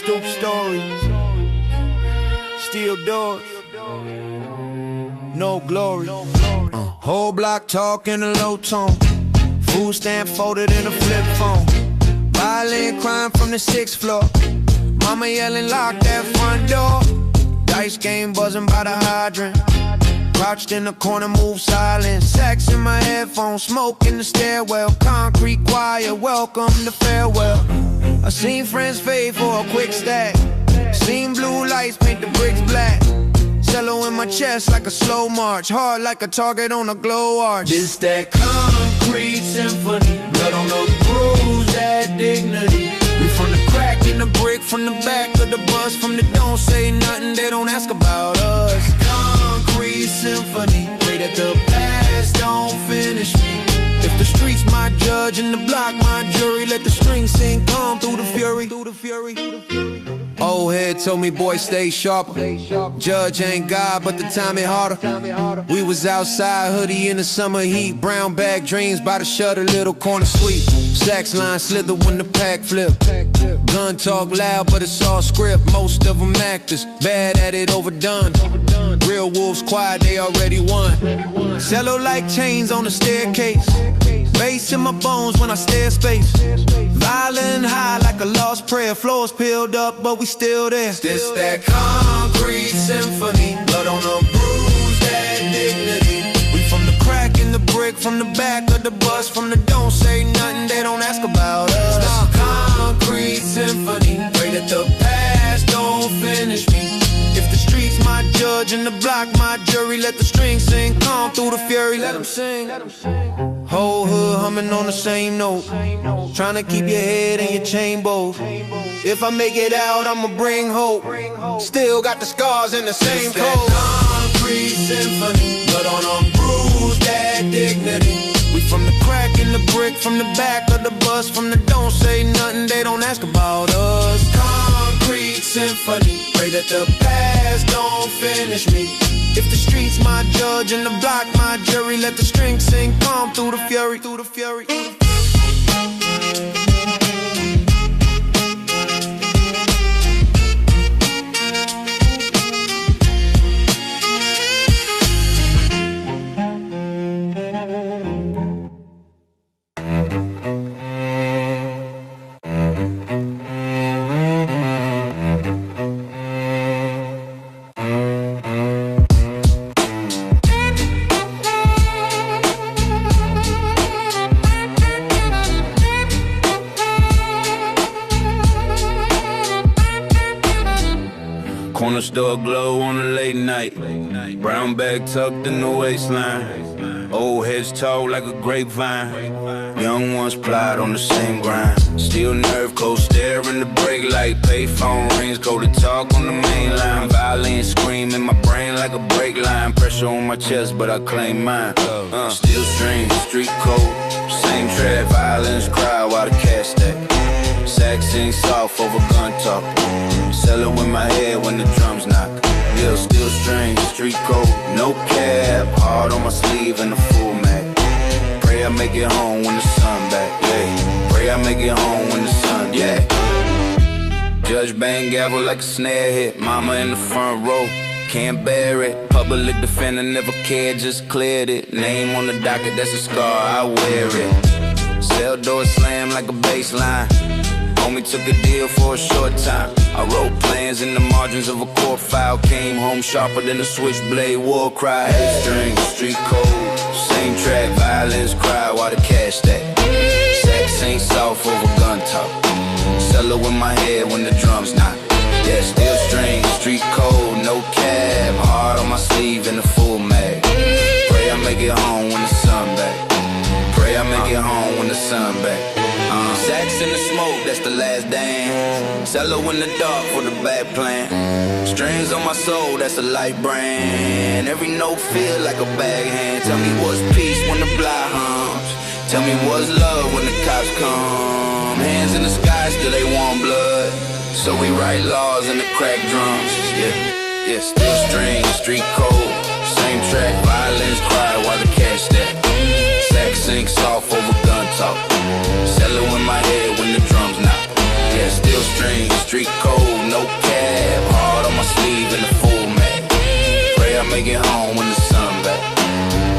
Speaker 3: stoop stories, steel doors.
Speaker 1: No glory. Whole block talk in a low tone. Food stamp folded in a flip phone. Violin crying from the 6th floor. Mama yelling, lock that front door. Dice game buzzing by the hydrant. Crouched in the corner, move silent. Sax in my headphones, smoke in the stairwell. Concrete choir, welcome to farewell. I seen friends fade for a quick stack. Seen blue lights paint the bricks black. Cello in my chest like a slow march. Hard like a target on a glow arch.
Speaker 3: This that concrete symphony. Blood on the bruise, that dignity.
Speaker 1: We from the crack in the brick, from the back of the bus. From the don't say nothing, they don't ask about us. Concrete symphony. Pray that the past don't finish me. If the streets my judge and the block my jury, let the strings sing calm through the fury. Old head told me, boy, stay sharper. Judge ain't God, but the time it harder. We was outside, hoodie in the summer heat. Brown bag dreams by the shutter, little corner suite. Sax line slither when the pack flip. Gun talk loud, but it's all script. Most of them actors, bad at it, overdone. Real wolves quiet, they already won. Cello like chains on the staircase. Bass in my bones when I stare space. Violin high like a lost prayer. Floors peeled up, but we still there. This that concrete symphony. Blood on the bruise, that dignity. We from the crack in the brick, from the back of the bus. From the don't say nothing, they don't ask about us. This concrete symphony. Pray that the past don't finish me. If the streets my judge and the block my jury, let the strings sing calm through the fury. Let them sing. Whole hood humming on the same note. Trying to keep your head and your chain bows. If I make it out, I'ma bring hope. Still got the scars in the same code. Concrete symphony. Blood on them bruise, that dignity. We from the crack in the brick, from the back of the bus. From the don't say nothing, they don't ask about us. Concrete symphony. Pray that the past don't finish me. If the streets my judge and the block my jury, let the strings sing calm through the fury.
Speaker 4: Corner store glow on a late night. Brown bag tucked in the waistline. Old heads tall like a grapevine. Young ones plied on the same grind. Still nerve cold, stare in the brake light. Payphone rings, go to talk on the main line. Violin scream in my brain like a brake line. Pressure on my chest, but I claim mine. Still strange, street code. Same track, violence cry while the cash stack. Sax sing soft over gun talk. Cello in my head when the drums knock. Yeah, still strange, street code, no cap. Hard on my sleeve and a full Mac. Pray I make it home when the sun back, yeah. Pray I make it home when the sun, yeah. Judge bang gavel like a snare hit. Mama in the front row, can't bear it. Public defender never cared, just cleared it. Name on the docket, that's a scar, I wear it. Cell door slam like a baseline. Homie took a deal for a short time. I wrote plans in the margins of a court file. Came home sharper than a switchblade, war cry. Head string, street code, same track. Violence cry while the cash stack. Sax ain't soft over gun talk. Cello in my head when the drums knock. Yeah, still strange, street code, no cab. Hard on my sleeve and a full mag. Pray I make it home when the sun back. Pray I make it home when the sun back. Sax in the smoke, that's the last dance. Cello in the dark for the bad plan. Strings on my soul, that's a light brand. Every note feel like a bag hand. Tell me what's peace when the block hums. Tell me what's love when the cops come. Hands in the sky, still they want blood. So we write laws in the crack drums. Yeah, still strange, street code. Same track, violence cry while the cash stack. Sax sing soft over gun talk. Cello in my head when the drums knock. Yeah, still strange, street code, no cab. Hard on my sleeve and the full mag. Pray make it home when the sun back.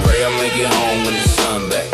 Speaker 4: Pray I make it home when the sun back.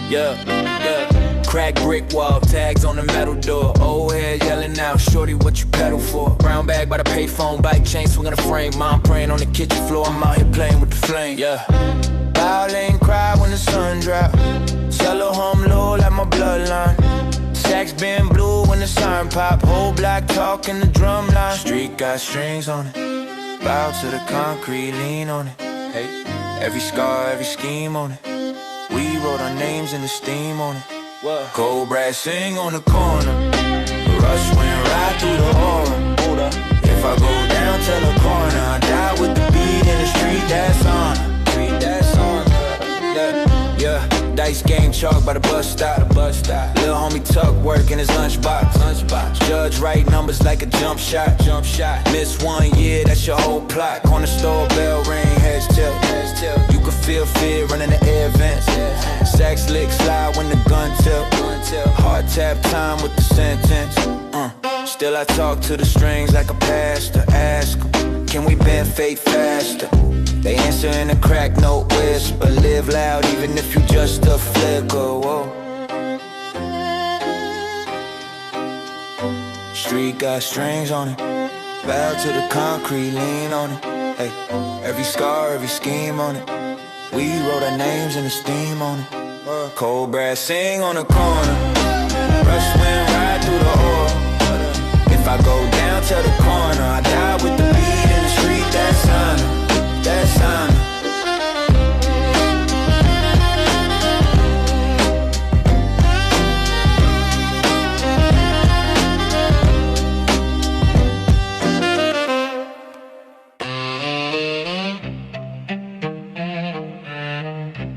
Speaker 2: Yeah. Crack brick wall, tags on the metal door. Old head yelling out, shorty, what you pedal for? Brown bag by the payphone, bike chain swinging a frame. Mom praying on the kitchen floor, I'm out here playing with the flame. Yeah. Violin cry when the sun drop. Cello hum low like my bloodline. Sax been blue when the siren pop. Whole block talking the drum line. Street got strings on it. Bow to the concrete, lean on it. Hey, every scar, every scheme on it. We wrote our names in the steam on it. What? Cold brass sing on the corner. Rush went right through the aura. If I go down, tell the corner I die with the beat in the street, that's on. That's on. Yeah. Dice game chalk by the bus stop. Lil' homie Tuck working his lunchbox. Judge right numbers like a jump shot. Miss 1 year, that's your whole plot. Corner store bell ring, heads tilt. You can feel fear running the air vents. Sax lick slide when the gun tilt. Hard tap time with the sentence. Still I talk to the strings like a pastor. Ask 'em, can we bend fate faster? They answer in a crack note whisper. Live loud even if you just a flicker. Whoa. Street got strings on it. Bow to the concrete, lean on it. Hey, every scar, every scheme on it. We wrote our names in the steam on it. Cold brass sing on the corner. Rush went right through the aura. If I go down to the corner, I die with the beat in the street, that's on. That's on.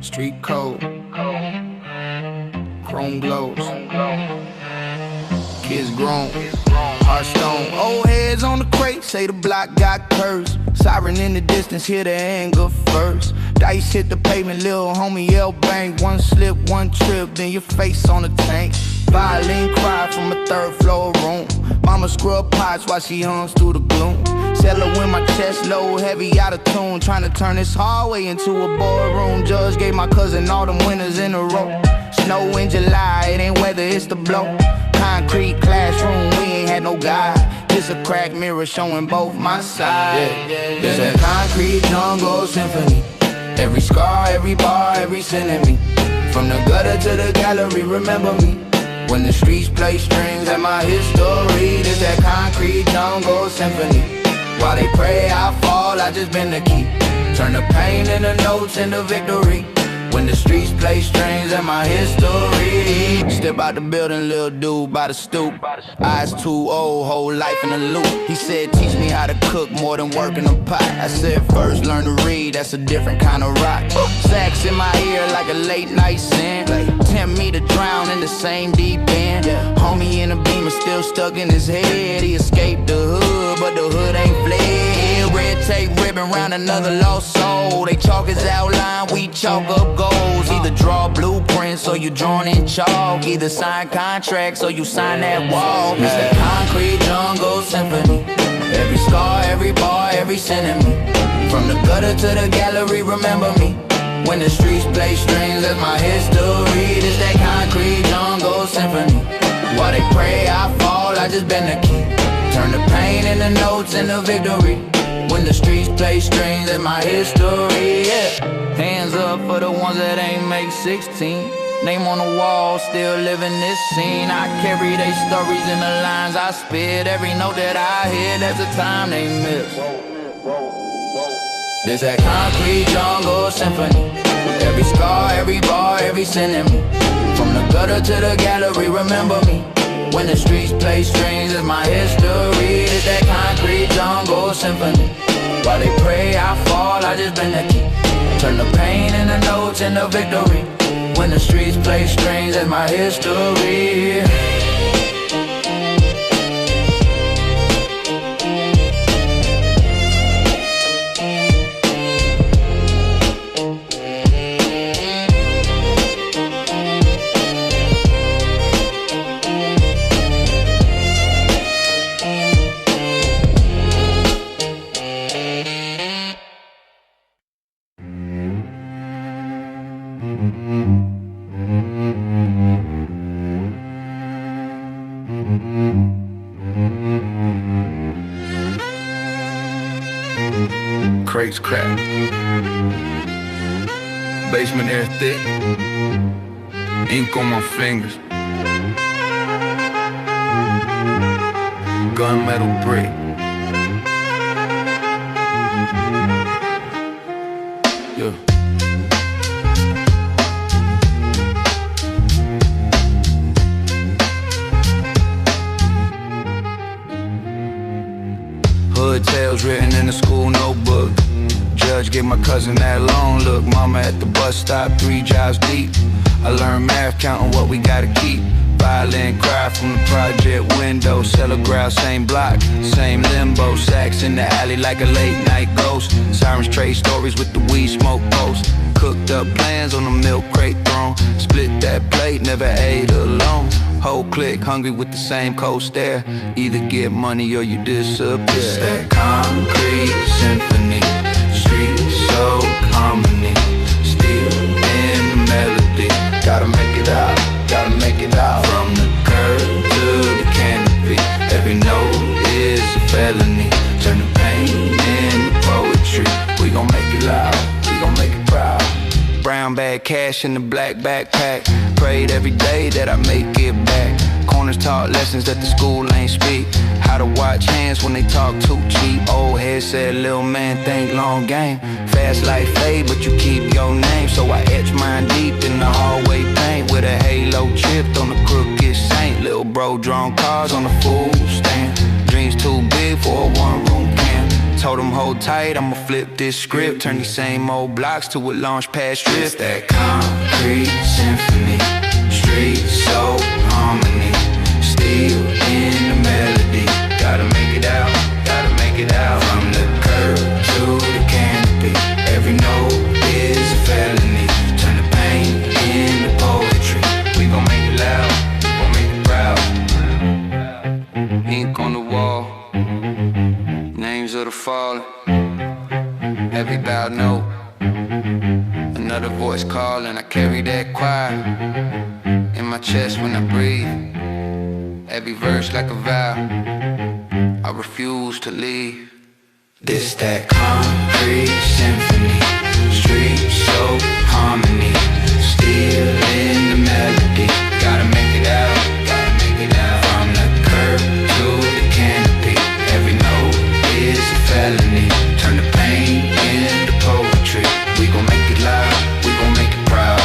Speaker 1: Street code, chrome glows, kids grown, heart stone. Old heads on the crate, say the block got curves. Siren in the distance, hear the anger first. Dice hit the pavement, lil' homie yell bang. One slip, one trip, then your face on the tank. Violin cry from a third floor room. Mama scrub pots while she hums through the gloom. Cello in my chest, low, heavy, out of tune. Trying to turn this hallway into a boardroom. Judge gave my cousin all them winners in a row. Snow in July, it ain't weather, it's the blow. Concrete classroom, we ain't had no guide. Just a cracked mirror showing both my sides. It's a concrete jungle symphony. Every scar, every bar, every centimeter. From the gutter to the gallery, remember me. When the streets play strings at my history. There's that concrete jungle symphony. While they pray I fall, I just bend the key. Turn the pain into notes into victory. When the streets play strings at my history. Step out the building, little dude by the stoop. Eyes too old, whole life in a loop. He said, teach me how to cook more than work in a pot. I said, first learn to read, that's a different kind of rock. Sax in my ear like a late night sin. Tempt me to drown in the same deep end. Homie in a beamer still stuck in his head. He escaped the hood, but the hood ain't fled. Red tape ribbon round another lost soul. They chalk his outline, we chalk up goals. Either draw blueprints or you drawn in chalk. Either sign contracts or you sign that wall. It's the concrete jungle symphony. Every scar, every bar, every centimeter. From the gutter to the gallery, remember me. When the streets play strings, that's my history. This that concrete jungle symphony. While they pray I fall, I just bend the key. Turn the pain into notes into victory. When the streets play strings, that's my history, yeah. Hands up for the ones that ain't make 16. Name on the wall, still living this scene. I carry they stories in the lines I spit. Every note that I hear, there's a time they miss.
Speaker 3: This that concrete jungle symphony. Every scar, every bar, every sin in me. From the gutter to the gallery, remember me. When the streets play strings, it's my history. This that concrete jungle symphony. While they pray I fall, I just bend the key. Turn the pain into notes into victory. When the streets play strings, it's my history.
Speaker 4: Crates crack, basement air thick, ink on my fingers, gunmetal brick. Yeah. Hood tales written in the school notebook. Judge gave my cousin that long look. Mama at the bus stop, 3 jobs deep. I learned math, counting what we gotta keep. Violin cry from the project window. Cellar ground, same block, same limbo. Sacks in the alley like a late night ghost. Sirens trade stories with the weed smoke post. Cooked up plans on the milk crate throne. Split that plate, never ate alone. Whole clique hungry with the same cold stare. Either get money or you disappear. It's that concrete symphony. Street soul harmony. Still in the melody. Gotta make it out, gotta make it out. From the curb to the canopy. Every note is a felony. Turn the pain into poetry. We gon' make it loud, we gon' make it proud. Brown bag cash in the black backpack. Prayed every day that I make it back. Corners taught lessons that the school ain't speak. How to watch hands when they talk too cheap. Old head said, little man, think long game. Fast life fade, but you keep your name. So I etch mine deep in the hallway paint. With a halo chipped on the crooked saint. Little bro drawn cars on the food stand. Dreams too big for a one-room camp. Told him hold tight, I'ma flip this script. Turn these same old blocks to a launch pad strip. It's that concrete symphony. Street soul harmony. Still in the melody. Gotta make it out, gotta make it out. From the curb to the canopy. Every note is a felony. Turn the pain into poetry. We gon' make it loud, we gon' make it proud. Ink on the wall. Names of the fallen. Every bowed note. Another voice calling. I carry that choir in my chest when I breathe. Every verse like a vow. I refuse to leave. This that concrete symphony. Street soul harmony. Still in the melody. Gotta make it out, gotta make it out. From the curb to the canopy. Every note is a felony. Turn the pain into poetry. We gon' make it loud, we gon' make it proud.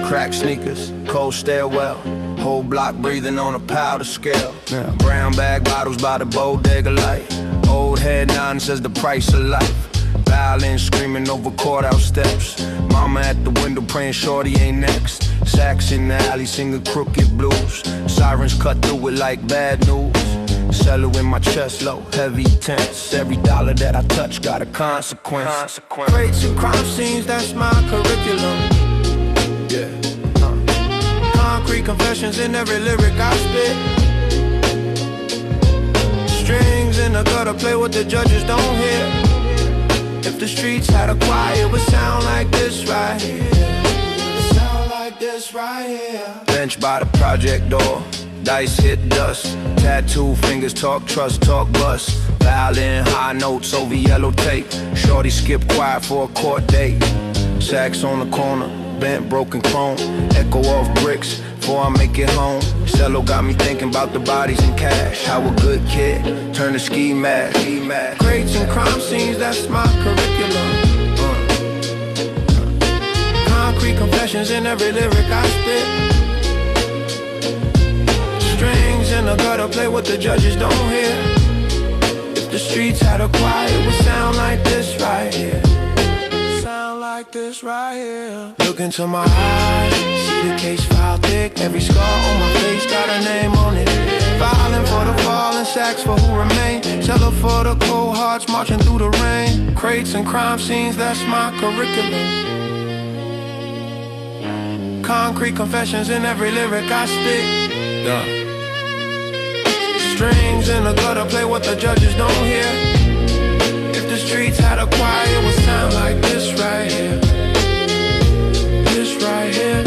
Speaker 4: Cracked sneakers, cold stairwell. Whole block breathing on a powder scale. Brown bag bottles by the bodega light. Old head nine says the price of life.
Speaker 1: Violin screaming over courthouse steps. Mama at the window praying shorty ain't next. Sax in the alley singing crooked blues. Sirens cut through it like bad news. Cello in my chest, low, heavy, tense. Every dollar that I touch got a consequence. Crates and crime scenes, that's my curriculum. Yeah. Concrete confessions in every lyric I spit. Strings in the gutter play what the judges don't hear. If the streets had a choir, it would sound like this right here. Sound like this right here. Bench by the project door, dice hit dust. Tattoo fingers talk trust, talk bust. Violin high notes over yellow tape. Shorty skip quiet for a court date. Sax on the corner, bent broken chrome. Echo off bricks before I make it home. Cello got me thinking about the bodies and cash. How a good kid turn to ski mask. Crates and crime scenes, that's my curriculum. Concrete confessions in every lyric I spit. Strings in the gutter play what the judges don't hear. If the streets had a choir, it would sound like this right here. Sound like this right here. Look into my eyes, see the case file thick. Every scar on my face got a name on it. Violin for the fallen, sax for who remain. Cello for the cold hearts marching through the rain. Crates and crime scenes, that's my curriculum. Concrete confessions in every lyric I spit. Strings in the gutter play what the judges don't hear. If the streets had a choir, it would sound like this right here. This right here.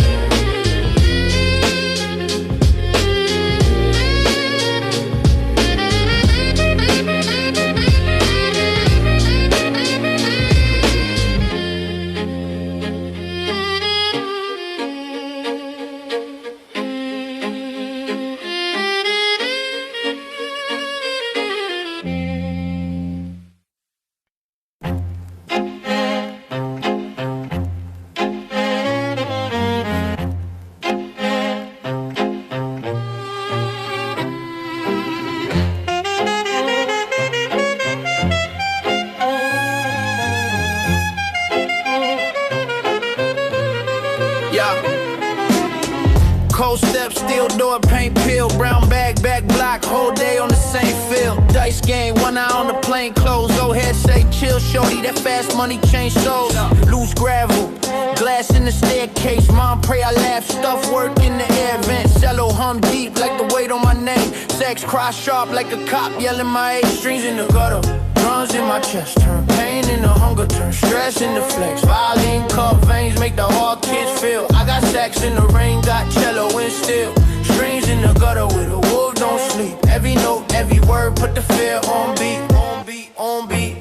Speaker 1: Cold steps, steel door, paint peel, brown bag, back block, whole day on the same field. Dice game, 1 eye on the plain clothes. Old head say chill, shorty, that fast money change souls. Loose gravel, glass in the staircase. Mom pray I laugh, stuff work in the air vent. Cello hum deep like the weight on my name. Sex cry sharp like a cop yelling my age. Strings in the gutter, drums in my chest. Turn pain into hunger, turn stress into flex. Violin cup veins make the hard kids feel. I got sax in the rain, got cello and steel. Strings in the gutter where the wolf don't sleep. Every note, every word, put the fear on beat. On beat, on beat.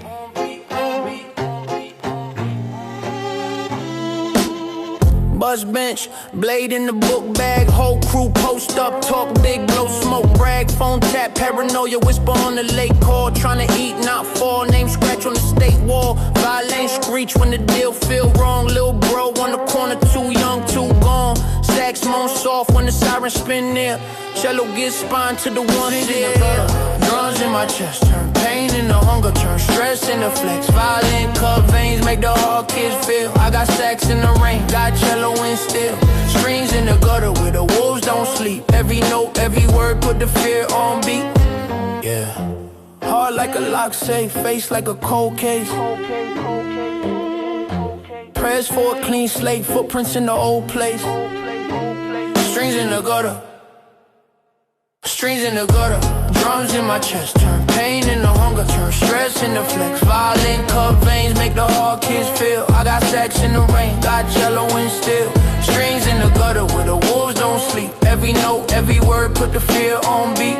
Speaker 1: Bus bench, blade in the book bag. Whole crew post up, talk big, blow smoke, brag. Phone tap, paranoia, whisper on the late call. Tryna eat, not fall, name scratch on the state wall. Violin screech when the deal feel wrong. Lil' bro on the corner, too young, too gone. Sax moan soft when the siren spin near. Cello gets spine to the one ear. Drums in my chest, turn pain into hunger, turn stress into flex. Violin cup veins make the hard kids feel. I got sax in the rain, got cello and steel. Strings in the gutter where the wolves don't sleep. Every note, every word, put the fear on beat. Yeah. Hard like a lock safe, face like a cold case. Prayers for a clean slate, footprints in the old place. Strings in the gutter. Strings in the gutter, drums in my chest. Turn pain into hunger, turn stress into flex. Violin cup veins make the hard kids feel. I got sax in the rain, got cello and steel. Strings in the gutter where the wolves don't sleep. Every note, every word, put the fear on beat.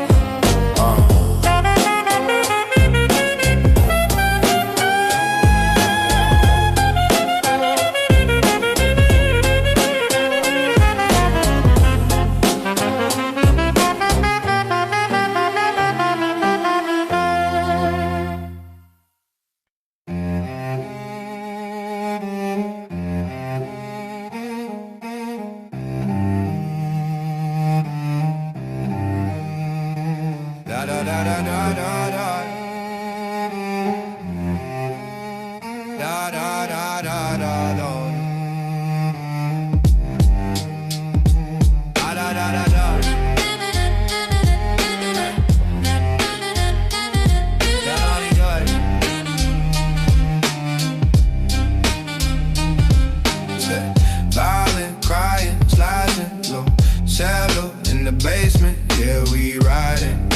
Speaker 1: the basement, yeah, we riding.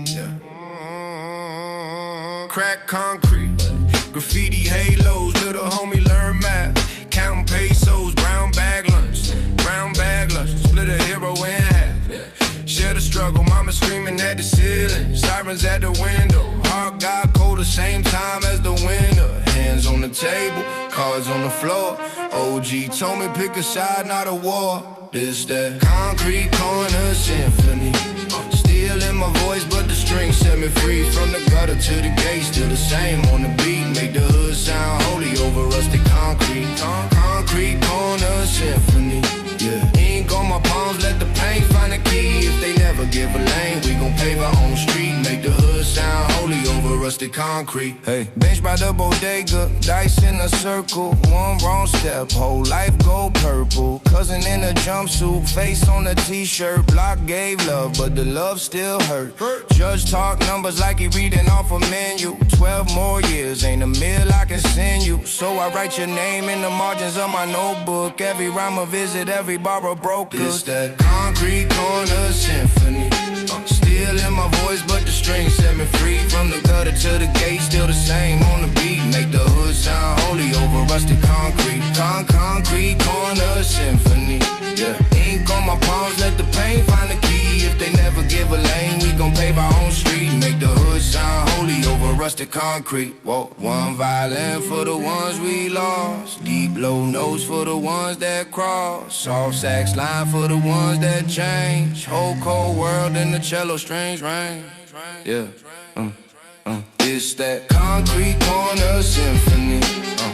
Speaker 1: Yeah. Crack concrete, graffiti halos, little homie learn math. Counting pesos, brown bag lunch, split a hero in half. Share the struggle, mama screaming at the ceiling, sirens at the window. Heart got cold the same time as the winter. Hands on the table, cards on the floor. OG told me pick a side, not a war. This that concrete corner symphony. Still in my voice, but the strings set me free. From the gutter to the gate, still the same on the beat. Make the hood sound holy over rustic concrete. Concrete corner symphony. Yeah. Ink on my palms, let the paint find the key. If they never give a lane, we gon' pave our own street. Make the hood sound holy over rustic concrete. Hey, bench by the bodega, dice in a circle. One wrong step, whole life go purple. Cousin in a jumpsuit, face on a t-shirt. Block gave love, but the love still hurt. Judge talk numbers like he reading off a menu. 12 more years, ain't a meal I can send you. So I write your name in the margins of my notebook. Every rhyme a visit, every bar a broke. It's that concrete corner symphony. Still in my voice, but the strings set me free. From the gutter to the gate, still the same on the beat. Make the hood sound holy over rustic concrete. Concrete corner symphony. Yeah. Ink on my palms, let the paint find the key. If they never give a lane, we gon' pave our own street. Make the hood sound holy over rustic concrete. Whoa. One violin for the ones we lost. Deep low notes for the ones that cross. Soft sax line for the ones that change. Whole cold world in the cello strings rain. Yeah. It's that concrete corner symphony.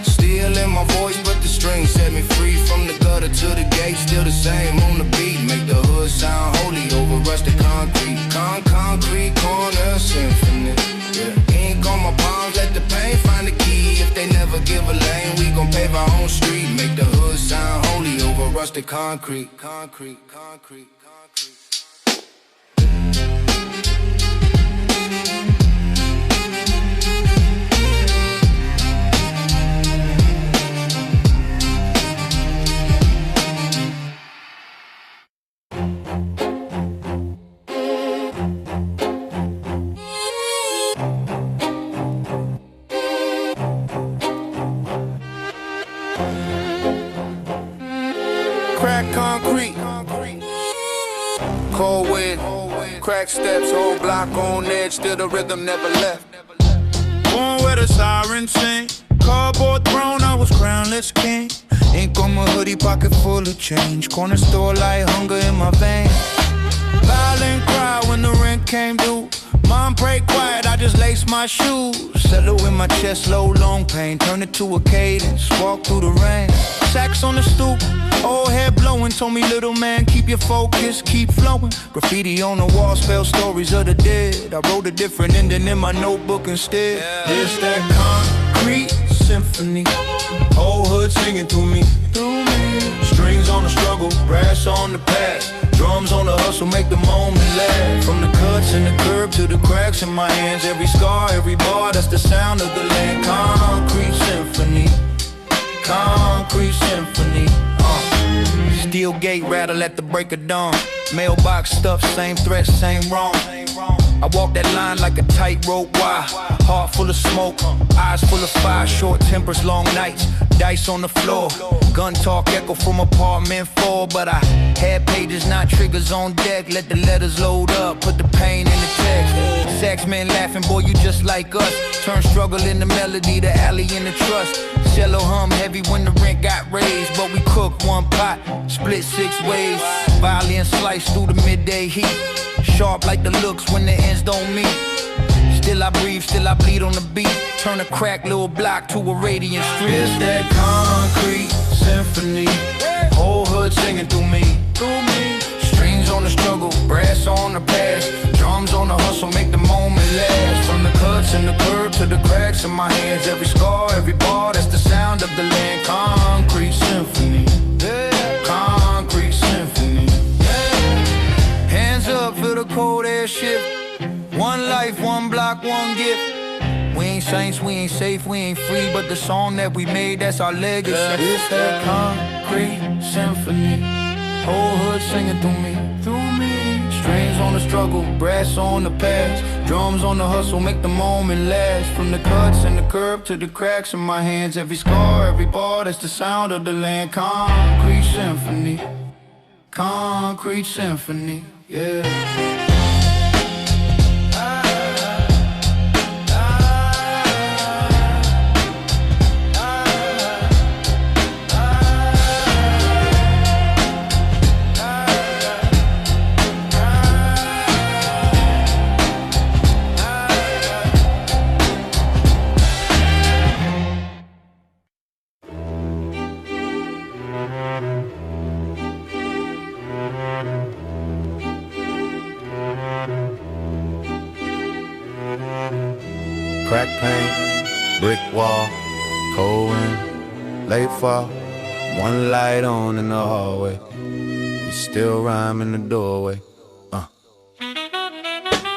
Speaker 1: Still in my voice, but the strings set me free. From the gutter to the gate, still the same on the beat. Make the hood sound holy over rustic concrete. Concrete corner symphony. Yeah. Ink on my palms, let the paint find the key. If they never give a lane, we gon' pave our own street. Make the hood sound holy over rustic concrete. Concrete. Crack concrete, cold wind, crack steps, whole block on edge, still the rhythm never left.
Speaker 2: Born where the sirens sing, cardboard throne, I was crownless king. Ink on my hoodie, pocket full of change. Corner store light, hunger in my veins. Violent cry when the rent came due. Mom prayed quiet, I just laced my shoes. Settle in my chest, low, long pain. Turn it to a cadence, walk through the rain. Sax on the stoop, old head blowing. Told me, little man, keep your focus, keep flowing. Graffiti on the wall, spell stories of the dead. I wrote a different ending in my notebook instead. It's that concrete symphony. Whole hood singing through me. Strings on the struggle, brass on the past. Drums on the hustle, make the moment last. From the cuts in the curb to the cracks in my hands. Every scar, every bar, that's the sound of the land. Concrete symphony. Concrete symphony. Steel gate rattle at the break of dawn. Mailbox stuff, same threat, same wrong. I walk that line like a tightrope wire. Heart full of smoke, eyes full of fire. Short tempers, long nights, dice on the floor. Gun talk echo from apartment 4. But I had pages, not triggers on deck. Let the letters load up, put the pain in the text. Sax man laughing, boy, you just like us. Turn struggle into melody, the alley in the trust. Cello hum heavy when the rent got raised. But we cooked one pot, split 6 ways. Violin slice through the midday heat. Sharp like the looks when the ends don't meet. Still I breathe, still I bleed on the beat. Turn a crack little block to a radiant street. It's that concrete symphony. Whole hood singing through me. Strings on the struggle, brass on the past. Drums on the hustle, make the moment last. From the cuts in the curb to the cracks in my hands. Every scar, every bar, that's the sound of the land. Concrete symphony. Concrete symphony. Hands up, feel the cold air shift. One life, one block, one gift. We ain't saints, we ain't safe, we ain't free. But the song that we made, that's our legacy. It's that concrete symphony. Whole hood singing through me. Strings on the struggle, brass on the past. Drums on the hustle, make the moment last. From the cuts and the curb to the cracks in my hands. Every scar, every bar, that's the sound of the land. Concrete symphony. Concrete symphony, yeah.
Speaker 1: Crack paint, brick wall, cold wind, late fall. One light on in the hallway. We still rhyme in the doorway.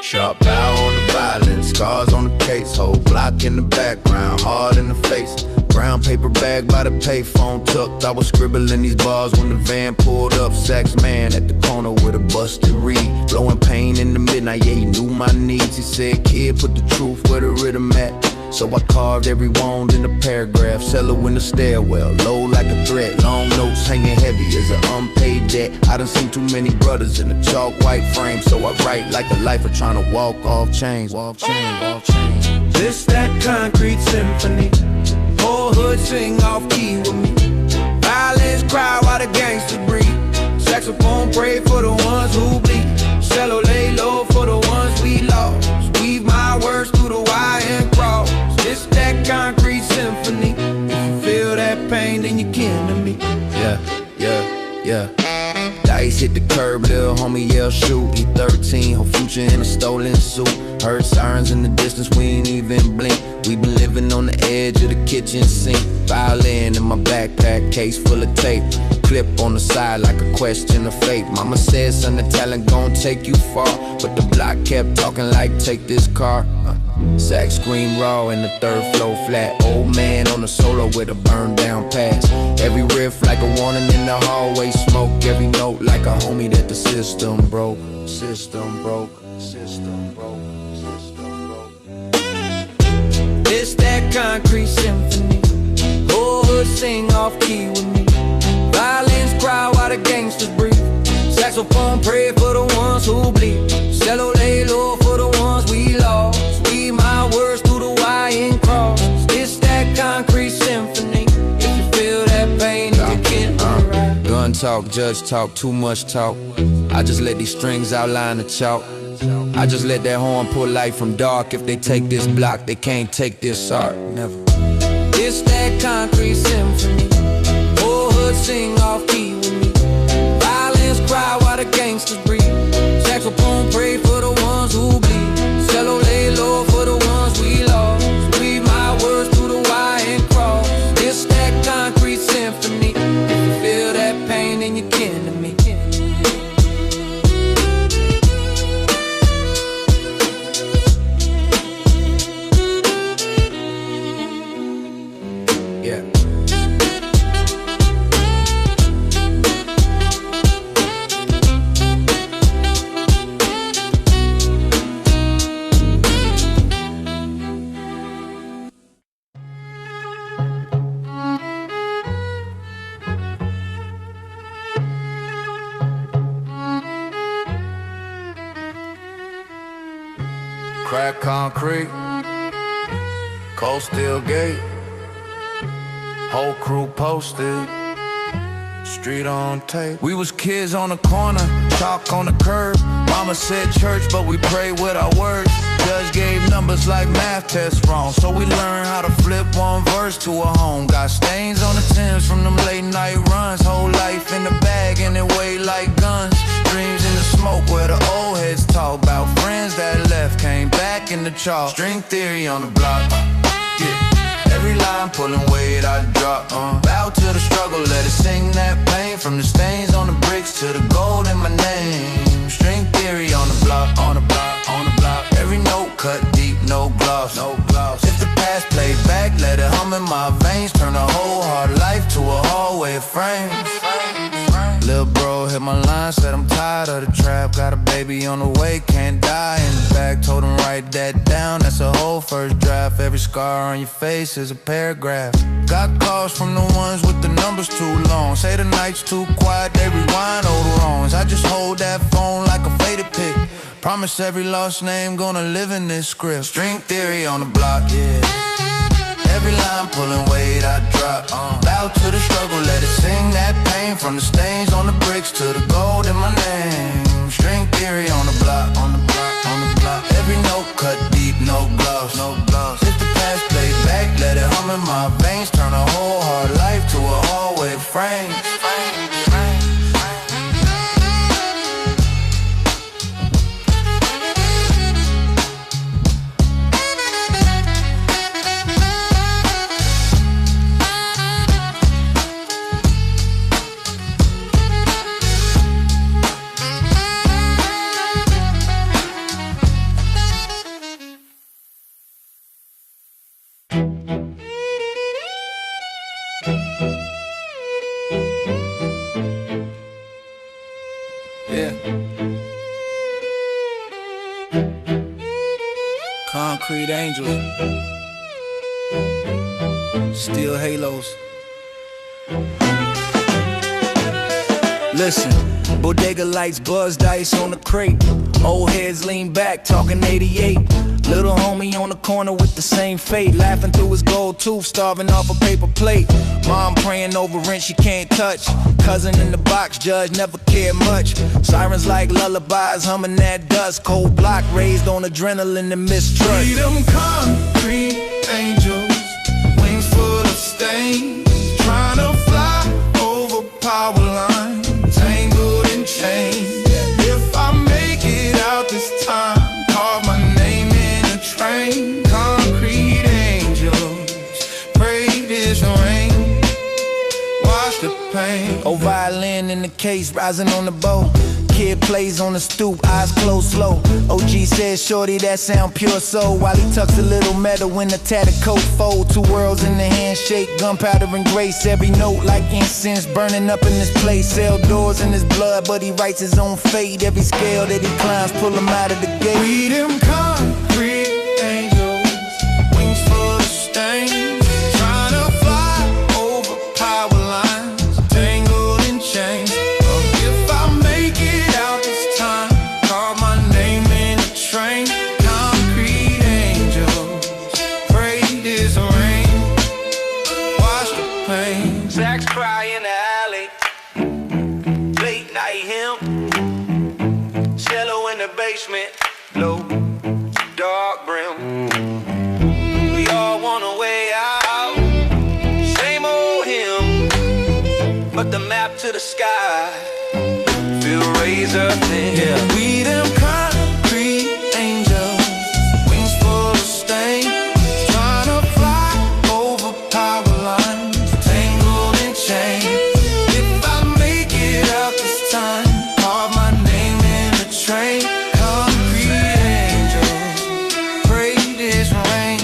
Speaker 1: Sharp bow on the violence, scars on the case. Whole block in the background, hard in the face. Brown paper bag by the payphone tucked. I was scribbling these bars when the van pulled up. Sax man at the corner with a busted reed. Blowing pain in the midnight, yeah, he knew my needs. He said, kid, put the truth where the rhythm at. So I carved every wound in a paragraph. Cellar in the stairwell, low like a threat. Long notes hanging heavy as an unpaid debt. I done seen too many brothers in a chalk white frame. So I write like a lifer trying to walk off chains. Walk chains, walk chains.
Speaker 3: This that concrete symphony. Whole hood sing off key with me. Violins cry while the gangsters breathe. Saxophone pray for the ones who bleed. Cello lay low for the ones we lost. Weave my words through the wire and cross. This that concrete symphony. If you feel that pain, then you're kin to me.
Speaker 1: Yeah. Dice hit the curb, little homie yell shoot. He 13, whole future in a stolen suit. Heard sirens in the distance, we ain't even blink. We been living on the edge of the kitchen sink. Violin in my backpack, case full of tape. Clip on the side like a question of fate. Mama said, son, the talent gon' take you far. But the block kept talking like, take this car. Sax scream raw in the third floor flat. Old man on the solo with a burned down pass. Every riff like a warning in the hallway. Smoke every note like a homie that the system broke. System broke. System broke. System broke.
Speaker 3: This that concrete symphony. Whole hood sing off key with me. Violins cry while the gangsters breathe. Saxophone pray for the ones who bleed. Cello lay low for the ones we lost. Weave my words through the wire and cross. This that concrete symphony. If you feel that pain, you can't unwrite.
Speaker 1: Gun talk, judge talk, too much talk. I just let these strings outline the chalk. I just let that horn pull light from dark. If they take this block, they can't take this art. Never.
Speaker 3: This that concrete symphony. Whole hood sing off key with me. Violins cry while the gangsters breathe. Saxophone pray for the ones who bleed. Cello lay low for the ones we lost. Weave my words through the wire and cross. This that concrete symphony. If you feel that pain, then you're kin to me.
Speaker 1: Yeah. Crack concrete, cold steel gate, whole crew posted, street on tape. We was kids on the corner, chalk on the curb. Mama said church, but we prayed with our words. Judge gave numbers like math tests wrong, so we learned how to flip one verse to a home. Got stains on the Timbs from them late night runs. Whole life in the bag and it weighed like guns. Dreams in the smoke where the old heads talk about friends that left, came back in the chalk. String theory on the block, yeah. Every line pulling weight I drop, bow to the struggle, let it sing that pain. From the stains on the bricks to the gold in my name. String theory on the block, on the block, on the block. Every note cut deep, no gloss, no gloss. If the past played back, let it hum in my veins. Turn a whole hard life to a hallway of frames. Lil' bro
Speaker 2: hit my line, said I'm tired of the trap. Got a baby on the way, can't die in the back. Told him write that down, that's a whole first draft. Every scar on your face is a paragraph. Got calls from the ones with the numbers too long. Say the night's too quiet, they rewind old wrongs. I just hold that phone like a faded pick. Promise every lost name gonna live in this script. String theory on the block, yeah. Every line pulling weight I drop. Bow to the struggle, let it sing that pain. From the stains on the bricks to the gold in my name. String theory on the block, on the block, on the block. Every note cut deep, no gloves, no gloves. If the past played back, let it hum in my veins. Turn a whole hard life to a hallway frame. Concrete angels, steel halos. Listen, bodega lights, buzzed ice on the crate. Old heads lean back, talking 88. Little homie on the corner with the same fate, laughing through his gold tooth, starving off a paper plate. Mom praying over rent she can't touch. Cousin in the box, judge never cared much. Sirens like lullabies, humming that dust. Cold block raised on adrenaline and mistrust.
Speaker 6: Freedom, concrete angels, wings full of stains, trying to fly over power lines, tangled in chains. If I make it out this time, carve my name in a train. Concrete angels, pray this rain, wash the pain.
Speaker 2: Oh, violin in the case, rising on the bow. Kid plays on the stoop, eyes closed slow. OG says, shorty, that sound pure soul. While he tucks a little metal in the tattered coat fold. Two worlds in the handshake, gunpowder and grace. Every note like incense burning up in this place. Cell doors in his blood, but he writes his own fate. Every scale that he climbs, pull him out of the gate.
Speaker 6: Freedom, concrete angels, wings full of stains, trying to fly over power lines, tangled in chains. If I make it out this time, carve my name in a train. Concrete angels, pray this rain, wash the pain.
Speaker 2: Sax cry in the alley, late night hymn, cello in the basement, low, dark brim. We all want a way out, same old hymn, but the map to the sky feel razor thin.
Speaker 6: Yeah, we them concrete angels, wings full of stain, trying to fly over power lines, tangled in chains. If I make it out this time, carve my name in a train. Concrete angels, pray this rain,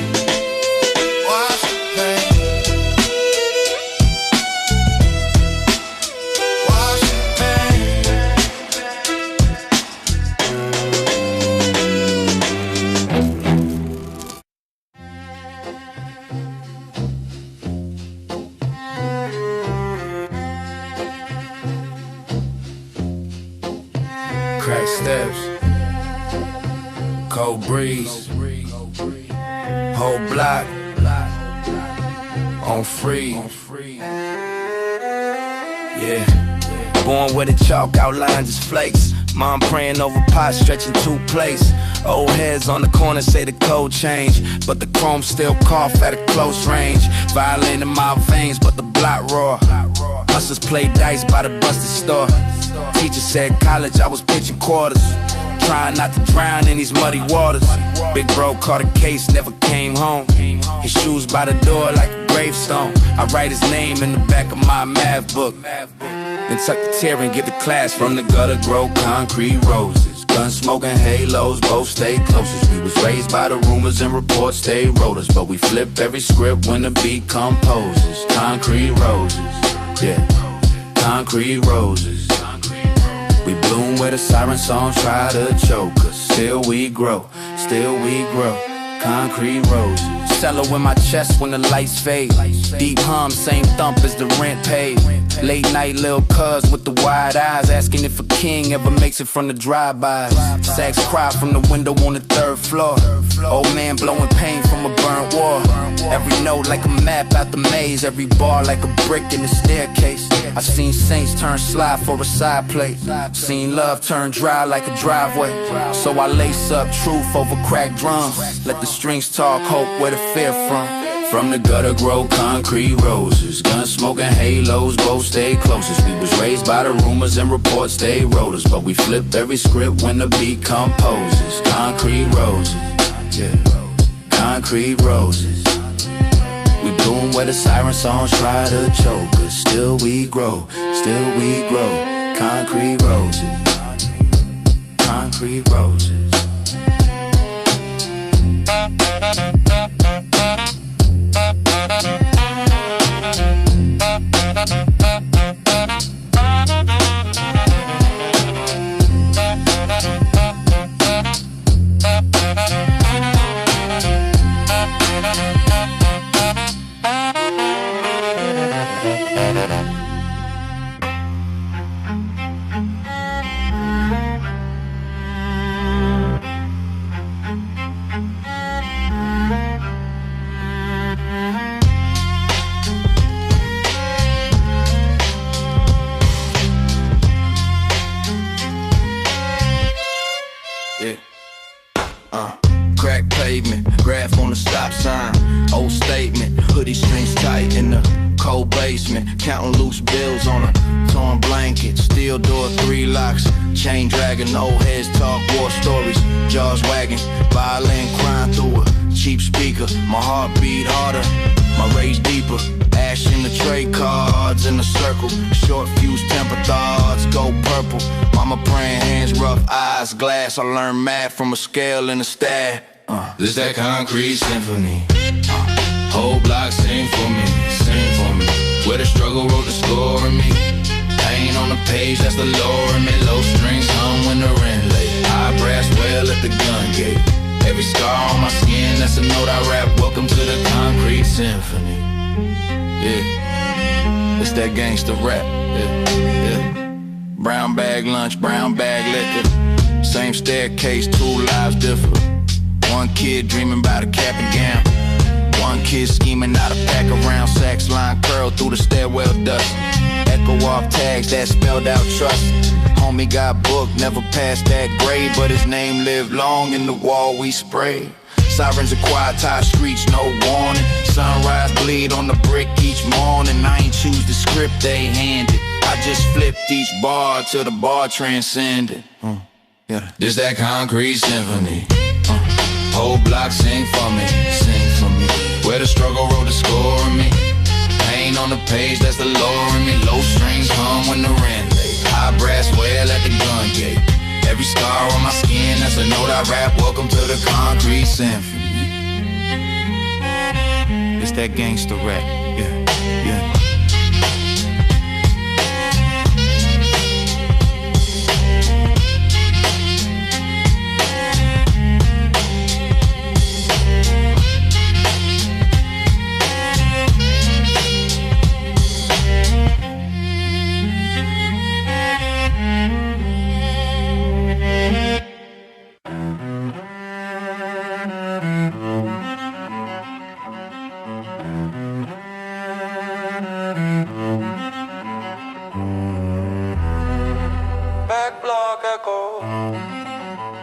Speaker 6: wash the pain, wash the pain.
Speaker 4: Crack steps, cold breeze, whole block on free. Yeah, born with the chalk outlines as flakes. Mom praying over pots, stretching two plates. Old heads on the corner say the code changed, but the chrome still cough at a close range. Violin in my veins, but the block roar. Hustlers play dice by the busted store. Teacher said college, I was pitching quarters, trying not to drown in these muddy waters. Big bro caught a case, never came home. His shoes by the door like a gravestone. I write his name in the back of my math book, then tuck the tear and give the class. From the gutter grow concrete roses, gun smoking halos, both stay closest. We was raised by the rumors and reports they wrote us, but we flip every script when the beat composes. Concrete roses, yeah, concrete roses.
Speaker 2: where the siren song try to choke us. Still we grow, concrete roses. Cello in my chest when the lights fade. Deep hum, same thump as the rent paid. Late night lil' cuz with the wide eyes, asking if a king ever makes it from the drive-bys. Sax cry from the window on the 3rd floor. Old man blowing pain from a burnt wall. Every note like a map out the maze. Every bar like a brick in the staircase. I seen saints turn slide for a side plate. Seen love turn dry like a driveway. So I lace up truth over cracked drums. Let the strings talk, hope where the fear from. From the gutter grow concrete roses. Gun smoking halos, both stay closest. We was raised by the rumors and reports they wrote us, but we flip every script when the beat composes. Concrete roses, yeah, concrete roses. We bloom where the siren songs try to choke us. Still we grow, concrete roses, concrete roses. Crack pavement, graph on the stop sign. Old statement, hoodie strings tight in the cold basement. Counting loose bills on a torn blanket. Steel door, 3 locks. Chain dragging, old heads talk war stories. Jaws wagging, violin crying through a cheap speaker. My heart beat harder, my rage deeper. Ash in the trade cards in a circle. Short fuse temper thoughts go purple. Mama praying, hands rough, eyes glass. I learned math from a scale and a stab. This that concrete symphony. Whole block sing for me, sing for me. Where the struggle wrote the score in me. Pain on the page, that's the lore in me. Low strings hum when the rent late. High brass well at the gun gate. Every scar on my skin, that's a note I rap. Welcome to the concrete symphony. Yeah, it's that gangster rap. Yeah. Brown bag lunch, brown bag liquor. Same staircase, 2 lives differ. One kid dreaming about a cap and gown. One kid scheming out a pack around. Sax line curl through the stairwell dust. Echo off tags that spelled out trust. Homie got booked, never passed that grade, but his name lived long in the wall we sprayed. Sirens of quiet tie streets, no warning. Sunrise bleed on the brick each morning. I ain't choose the script they handed. I just flipped each bar till the bar transcended. Yeah. This that concrete symphony. Whole block sing for me, sing for me. Where the struggle wrote the score in me. Pain on the page, that's the lore in me. Low strings hum when the rent late. High brass well at the gun gate. Every scar on my skin, that's a note I rap. Welcome to the concrete symphony. It's that gangster rap, yeah, yeah.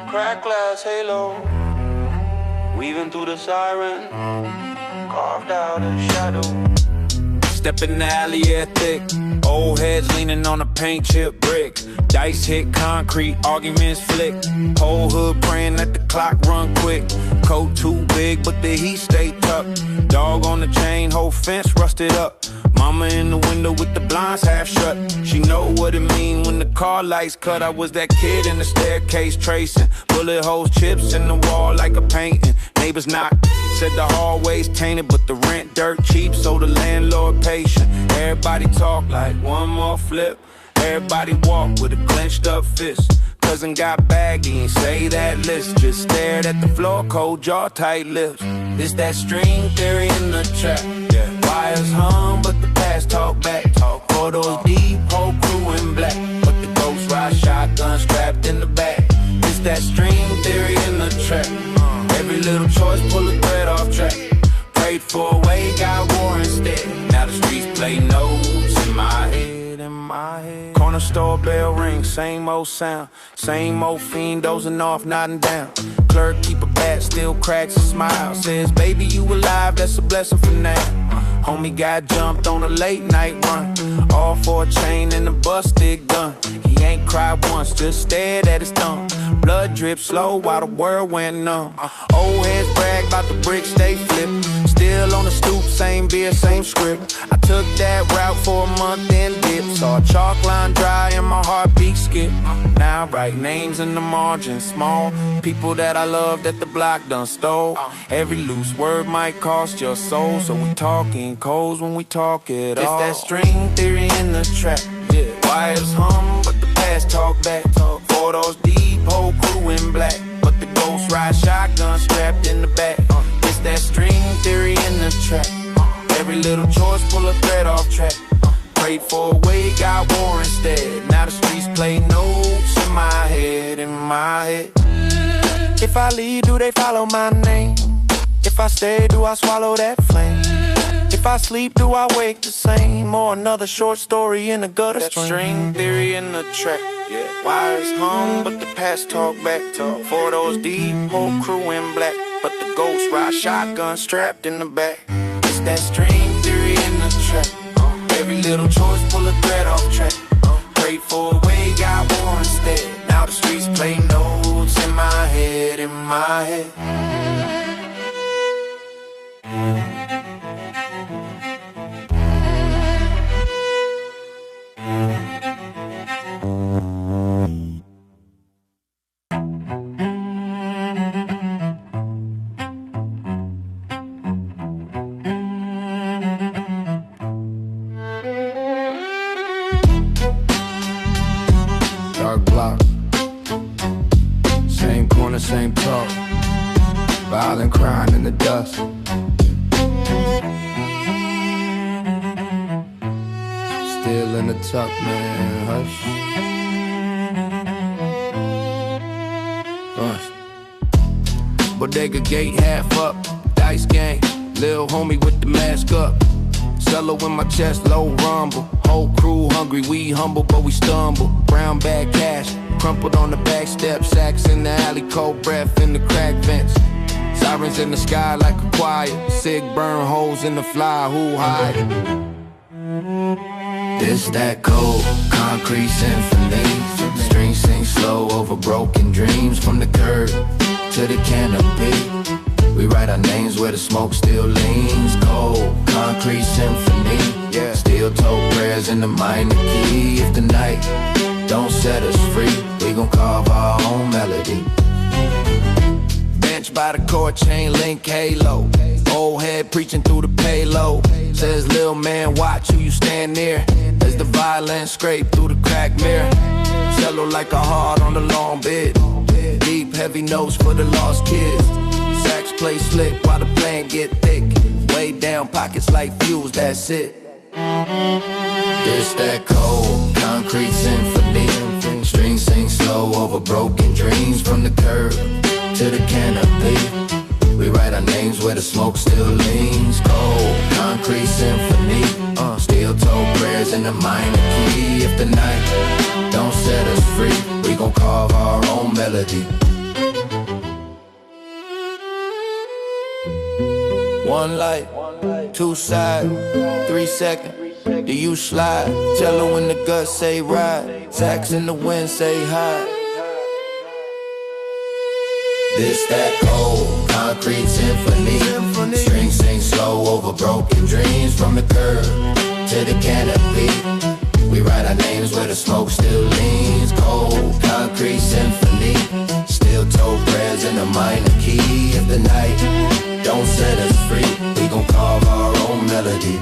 Speaker 7: Crack glass halo, weaving through the siren, carved out a shadow.
Speaker 2: Step in the alley, air thick. Old heads leaning on a paint chip brick. Dice hit concrete, arguments flick. Whole hood praying that the clock run quick. Coat too big, but the heat stay tucked. Dog on the chain, whole fence rusted up. Mama in the window with the blinds half shut. She know what it mean when the car lights cut. I was that kid in the staircase tracing. Bullet holes, chips in the wall like a painting. Neighbors knocked, said the hallway's tainted, but the rent dirt cheap, so the landlord patient. Everybody talk like one more flip. Everybody walk with a clenched up fist. cousin got bagged, he ain't say that list. Just stared at the floor, cold jaw, tight lips. This that string theory in the trap. Wires hum, but the past talk back. Photos deep, whole crew in black. But the ghost ride shotgun strapped in the back. This that string theory in the trap. Every little choice pull a thread off track. Prayed for a way, got war instead. Now the streets play notes in my head, in my head. Corner store bell ring, same old sound. Same old fiend dozing off, nodding down. Clerk keep a bat, still cracks a smile. Says, baby, you alive, that's a blessing for now. Homie got jumped on a late night run. All for a chain and a busted gun. He ain't cried once, just stared at his thumb. Blood drip slow while the world went numb. Old heads brag about the bricks they flip. Still on the stoop, same beer, same script. I took that route for a month, then dipped. Saw a chalk line dry and my heartbeat skip. Now I write names in the margin, small. People that I love that the block done stole. Every loose word might cost your soul. So we talking codes when we talk it all. It's that string theory in the trap. Wires hum, but the past talk back. Photos deep, whole crew in black. But the ghost ride shotgun strapped in the back. It's that string theory in the trap. Every little choice pull a thread off track. Prayed for a way, got war instead. Now the streets play notes in my head, in my head. If I leave, do they follow my name? If I stay, do I swallow that flame? If I sleep, do I wake the same? Or another short story in the gutter stream? That string theory in the track. Wires hum, but the past talk back. Photos deep, whole crew in black. But the ghost ride shotgun strapped in the back. It's that string theory in the track. Every little choice pull a thread off track. Prayed for a way, got war instead. Now the streets play notes in my head, in my head.
Speaker 4: Dark block, same corner, same talk. Violent crying in the dust. Still in the tuck, man, hush. Bodega gate half up, dice game. Lil homie with the mask up. Cello in my chest, low rumble. Whole crew hungry, we humble, but we stumble. Brown bag cash, crumpled on the back step. Sacks in the alley, cold breath in the crack vents. Sirens in the sky like a choir. Sig burn holes in the fly, who hide? This that cold, concrete symphony. Strings sing slow over broken dreams. From the curb to the canopy, we write our names where the smoke still leans. Cold, concrete symphony. Yeah, steel toe prayers in the minor key. If the night don't set us free, we gon' carve our own melody. Bench by the court, chain link halo. Old head preaching through the payload. Says, lil man, watch who you stand near. As the violence scrape through the crack mirror. Cello like a heart on the long bed. Deep, heavy notes for the lost kids. Sax play slick while the plan get thick. Way down pockets like fuels, that's it. It's that cold, concrete symphony. Strings sing slow over broken dreams. From the curb to the canopy, we write our names where the smoke still leans. Cold, concrete symphony. Steel toe prayers in the minor key. If the night don't set us free, we gon' carve our own melody. One light, two side, 3 seconds. Do you slide? Jello in the gut, say ride. Sax in the wind, say hi. This that cold, concrete symphony. Strings sing slow over broken dreams. From the curb to the canopy, we write our names where the smoke still leans. Cold, concrete symphony. Steel toe prayers in a minor key. If the night don't set us free, we gon' carve our own melody.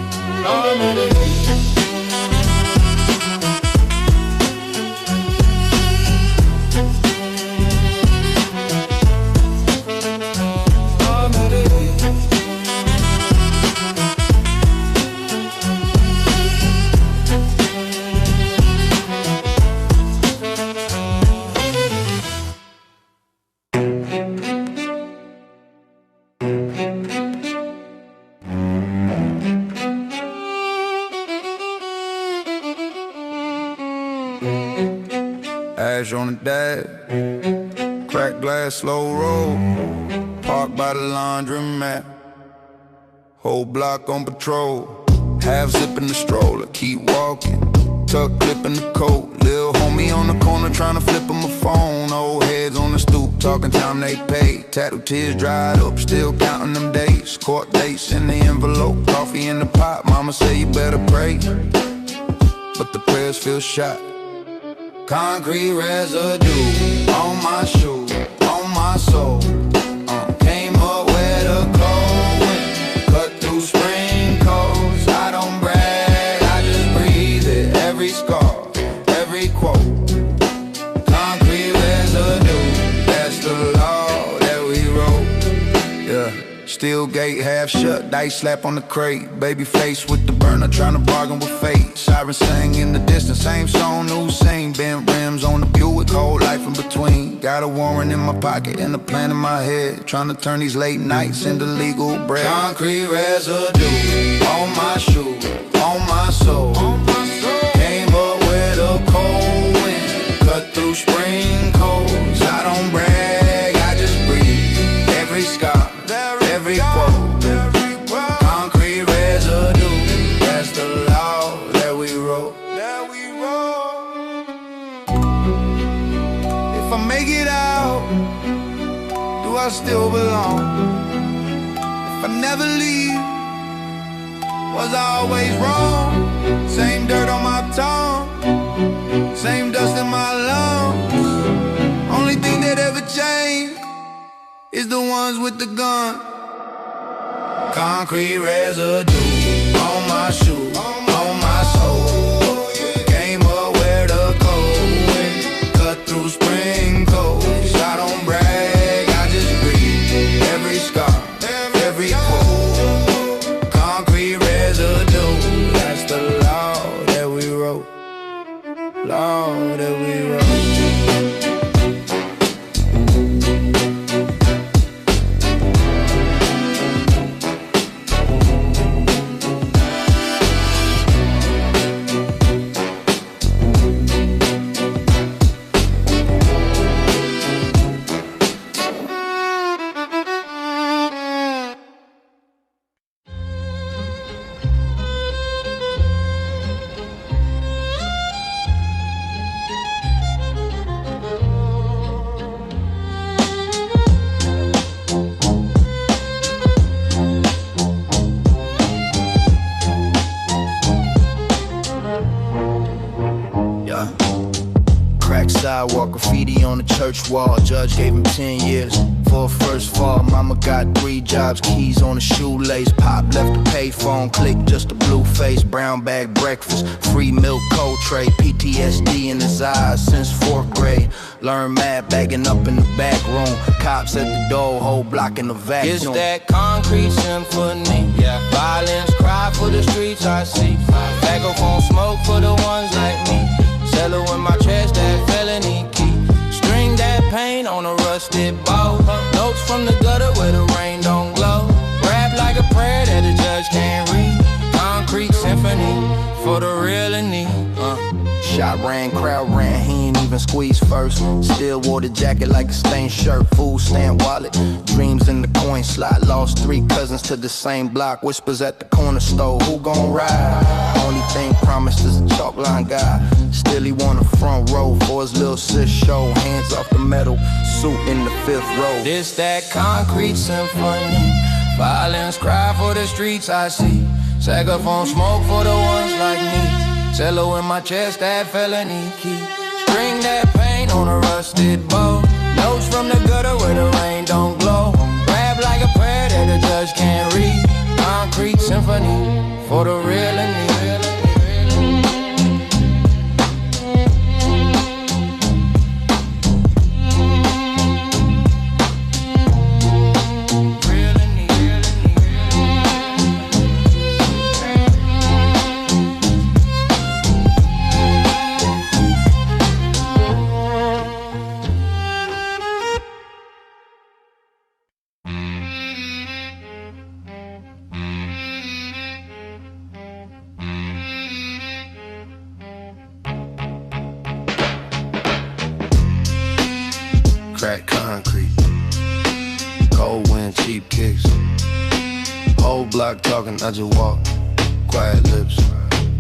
Speaker 1: Ash on the dash, crack glass, slow roll. Parked by the laundromat, whole block on patrol. Half zipping the stroller, keep walking. Tuck clipping the coat, lil' homie on the corner tryna flip him a phone. Old heads on the stoop, talking time they pay. Tattoo tears dried up, still counting them days. Court dates in the envelope, coffee in the pot. Mama say you better pray, but the prayers feel shot. Concrete residue on my shoe, on my soul. Came up where the cold went, cut through spring codes. I don't brag, I just breathe it. Every scar, every quote. Concrete residue, that's the law that we wrote. Yeah, steel gate half shut, dice slap on the crate. Baby face with the burner, tryna bargain with fate. Sirens sang in the distance, same song, new scene. Bent rims on the Buick, whole life in between. Got a warrant in my pocket and a plan in my head, tryna turn these late nights into legal bread. Concrete residue on my shoe, on my soul. Came up where the cold wind cut through spring codes. I don't brag, I just breathe. Every scar, every quote. Concrete residue, that's the law that we wrote. If I make it out, do I still belong? If I never leave, was I always wrong? Same dirt on my tongue, same dust in my lungs. Only thing that ever changed is the ones with the gun. Concrete residue on my shoe, on my soul. Came up where the cold wind cut through spring codes. I don't brag, I just breathe. Every scar, every quote. Concrete residue, that's the law that we wrote. Law that we wrote. Sidewalk graffiti on the church wall. Judge gave him 10 years for a first fall. Mama got 3 jobs, keys on the shoelace. Pop left the payphone, click just a blue face. Brown bag breakfast, free milk cold tray. PTSD in his eyes since 4th grade. Learn mad bagging up in the back room. Cops at the door, whole block in the vacuum.
Speaker 3: It's that concrete symphony. Violence cry for the streets I see. Megaphone smoke for the ones like me. Cello in my chest, that felony key. String that paint on a rusted bow. Notes from the gutter where the rain don't glow. Rap like a prayer that the judge can't read. Concrete symphony for the real and need.
Speaker 1: Shot ran, crowd ran, he ain't even squeeze first. Still wore the jacket like a stained shirt. Food stand wallet, dreams in the coin slot. Lost 3 cousins to the same block. Whispers at the corner store, who gon' ride? Only thing promised is a chalk line guy. Still he want a front row for his little sis show. Hands off the metal, suit in the 5th row.
Speaker 3: This that concrete symphony. Violence cry for the streets I see. Saxophone smoke for the ones like me. Cello in my chest, that felony key. String that paint on a rusted bow. Notes from the gutter where the rain don't glow. Rap like a prayer that the judge can't read. Concrete symphony for the real and the real.
Speaker 5: crack concrete. Cold wind, cheap kicks. Whole block talking, I just walk. Quiet lips.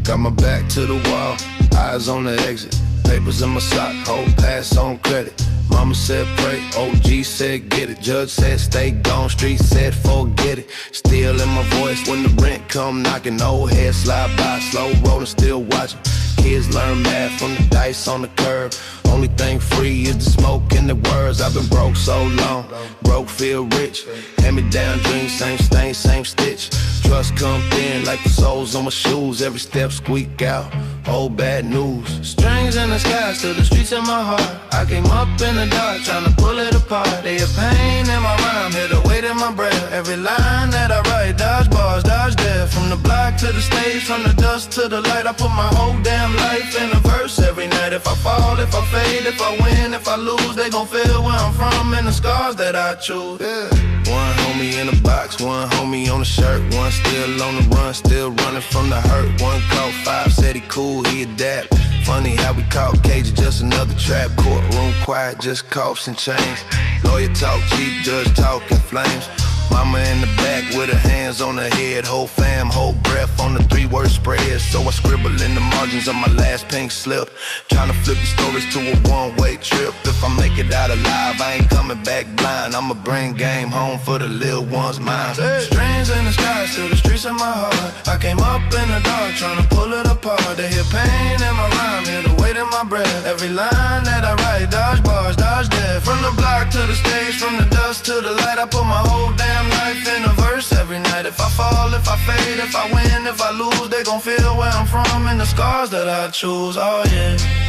Speaker 5: Got my back to the wall, eyes on the exit. Papers in my sock, whole pass on credit. Mama said pray, OG said get it. Judge said stay gone, street said forget it. Still in my voice when the rent come knocking. Old head slide by, slow rolling, still watching. Kids learn math from the dice on the curb. Only thing free is the smoke and the words. I've been broke so long, broke feel rich. Hand me down dreams, same stain, same stitch. Trust come thin like the soles on my shoes. Every step squeak out, old bad news. Strings in the sky, still the streets in my heart. I came up in the dark, trying to pull it apart. They a pain in my rhyme, hear the weight in my breath. Every line that I write, dodge bars, dodge death. From the block to the stage, from the dust to the light. I put my whole damn life in a verse every night. If I fall, if I fade, if I win, if I lose, they gon' feel where I'm from and the scars that I choose. Yeah. One homie in a box, one homie on the shirt. One still on the run, still running from the hurt. One caught 5, said he cool, he adapt. Funny how we caught Cage, just another trap. Courtroom quiet, just coughs and chains. Lawyer talk cheap, judge talking flames. Mama in the back with her hands on her head. Whole fam, whole breath on the 3-word spread. So I scribble in the margins of my last pink slip. Tryna flip the stories to a one-way trip. If I make it out alive, I ain't coming back blind. I'ma bring game home for the little ones mine. Strings in the sky, still the streets in my heart. I came up in the dark, tryna pull it apart. They hear pain in my rhyme, hear the weight in my breath. Every line that I write, dodge bars, dodge death. From the block to the stage, from the dust to the light. I put my whole damn life in a verse every night. If I fall, if I fade, if I win, if I lose, they gon' feel where I'm from and the scars that I choose. Oh yeah.